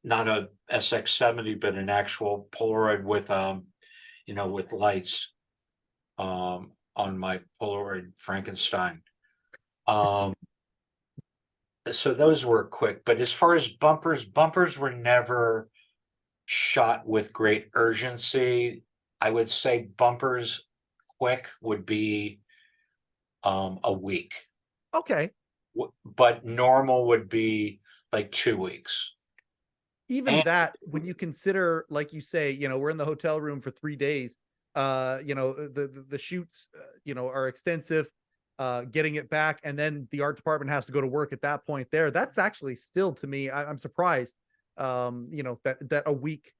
Speaker 3: Not a SX70, but an actual Polaroid with with lights on my Polaroid Frankenstein. So those were quick, but as far as bumpers were never shot with great urgency. I would say bumpers quick would be a week.
Speaker 2: Okay.
Speaker 3: But normal would be 2 weeks.
Speaker 2: Even that, when you consider, like you say, we're in the hotel room for 3 days, the shoots, are extensive, getting it back. And then the art department has to go to work at that point there. That's actually still, to me, I'm surprised, that a week,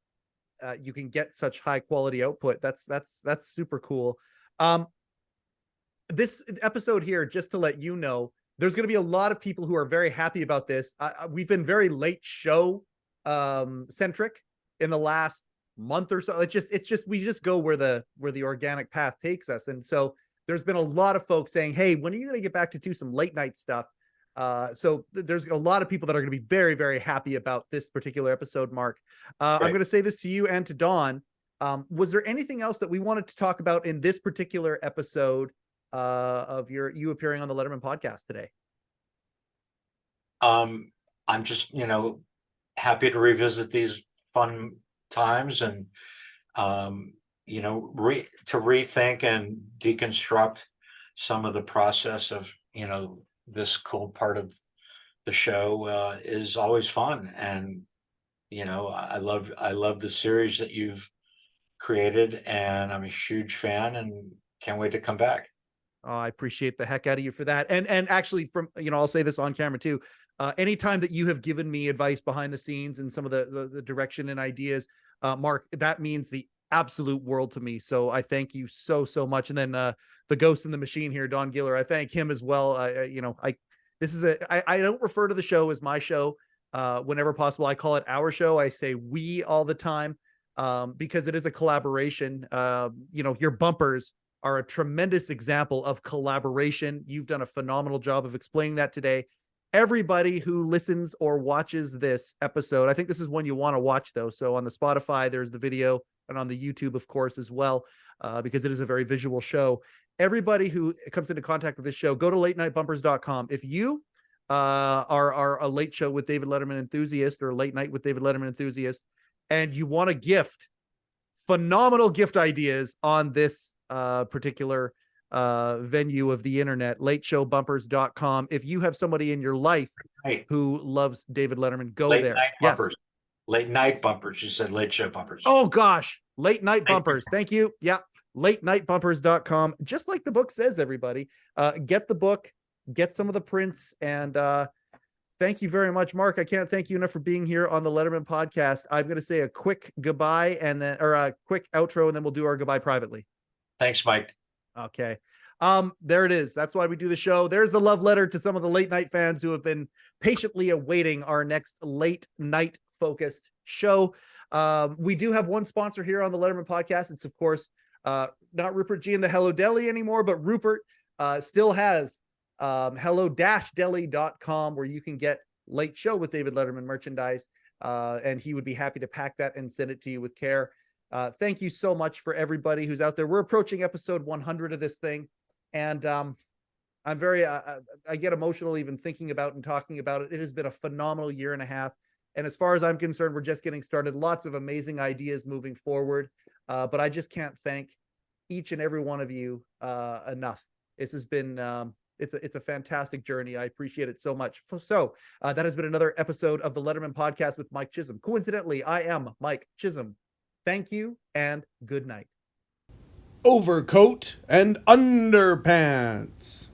Speaker 2: you can get such high quality output. That's super cool. This episode here, just to let you know, there's going to be a lot of people who are very happy about this. We've been very late show centric in the last month or so. We just go where the organic path takes us. And so there's been a lot of folks saying, hey, when are you going to get back to do some late night stuff? So there's a lot of people that are going to be very, very happy about this particular episode, Mark. I'm going to say this to you and to Dawn. Was there anything else that we wanted to talk about in this particular episode of you appearing on the Letterman podcast today?
Speaker 3: I'm just, happy to revisit these fun times and, to rethink and deconstruct some of the process of, this cool part of the show is always fun. And, I love the series that you've created, and I'm a huge fan and can't wait to come back.
Speaker 2: Oh, I appreciate the heck out of you for that. And actually from, I'll say this on camera too. Anytime that you have given me advice behind the scenes and some of the direction and ideas, Mark, that means the absolute world to me. So I thank you so much. And then the ghost in the machine here, Don Giller, I thank him as well. I don't refer to the show as my show whenever possible. I call it our show. I say we all the time because it is a collaboration. Your bumpers are a tremendous example of collaboration. You've done a phenomenal job of explaining that today. Everybody who listens or watches this episode, I think this is one you want to watch though. So on the Spotify, there's the video, and on the YouTube, of course, as well, because it is a very visual show. Everybody who comes into contact with this show, go to latenightbumpers.com. If you are a late show with David Letterman enthusiast or a late night with David Letterman enthusiast, and you want to gift phenomenal gift ideas on this particular venue of the internet, lateshowbumpers.com. If you have somebody in your life who loves David Letterman, go
Speaker 3: Late
Speaker 2: there.
Speaker 3: Night Bumpers. Late night bumpers. You said late show bumpers.
Speaker 2: Oh gosh, late night bumpers. Thank you. Yeah, latenightbumpers.com. Just like the book says, everybody, get the book, get some of the prints, and thank you very much, Mark. I can't thank you enough for being here on the Letterman podcast. I'm going to say a quick goodbye and then, or a quick outro, and then we'll do our goodbye privately.
Speaker 3: Thanks, Mike.
Speaker 2: Okay. There it is. That's why we do the show. There's the love letter to some of the late night fans who have been patiently awaiting our next late night focused show. We do have one sponsor here on the Letterman podcast. It's of course, not Rupert G and the Hello Deli anymore, but Rupert, still has, hello-deli.com, where you can get Late Show with David Letterman merchandise. And he would be happy to pack that and send it to you with care. Thank you so much for everybody who's out there. We're approaching episode 100 of this thing. And I'm very, I get emotional even thinking about and talking about it. It has been a phenomenal year and a half. And as far as I'm concerned, we're just getting started. Lots of amazing ideas moving forward. But I just can't thank each and every one of you enough. This has been, it's a fantastic journey. I appreciate it so much. So that has been another episode of the Letterman Podcast with Mike Chisholm. Coincidentally, I am Mike Chisholm. Thank you and good night.
Speaker 4: Overcoat and underpants.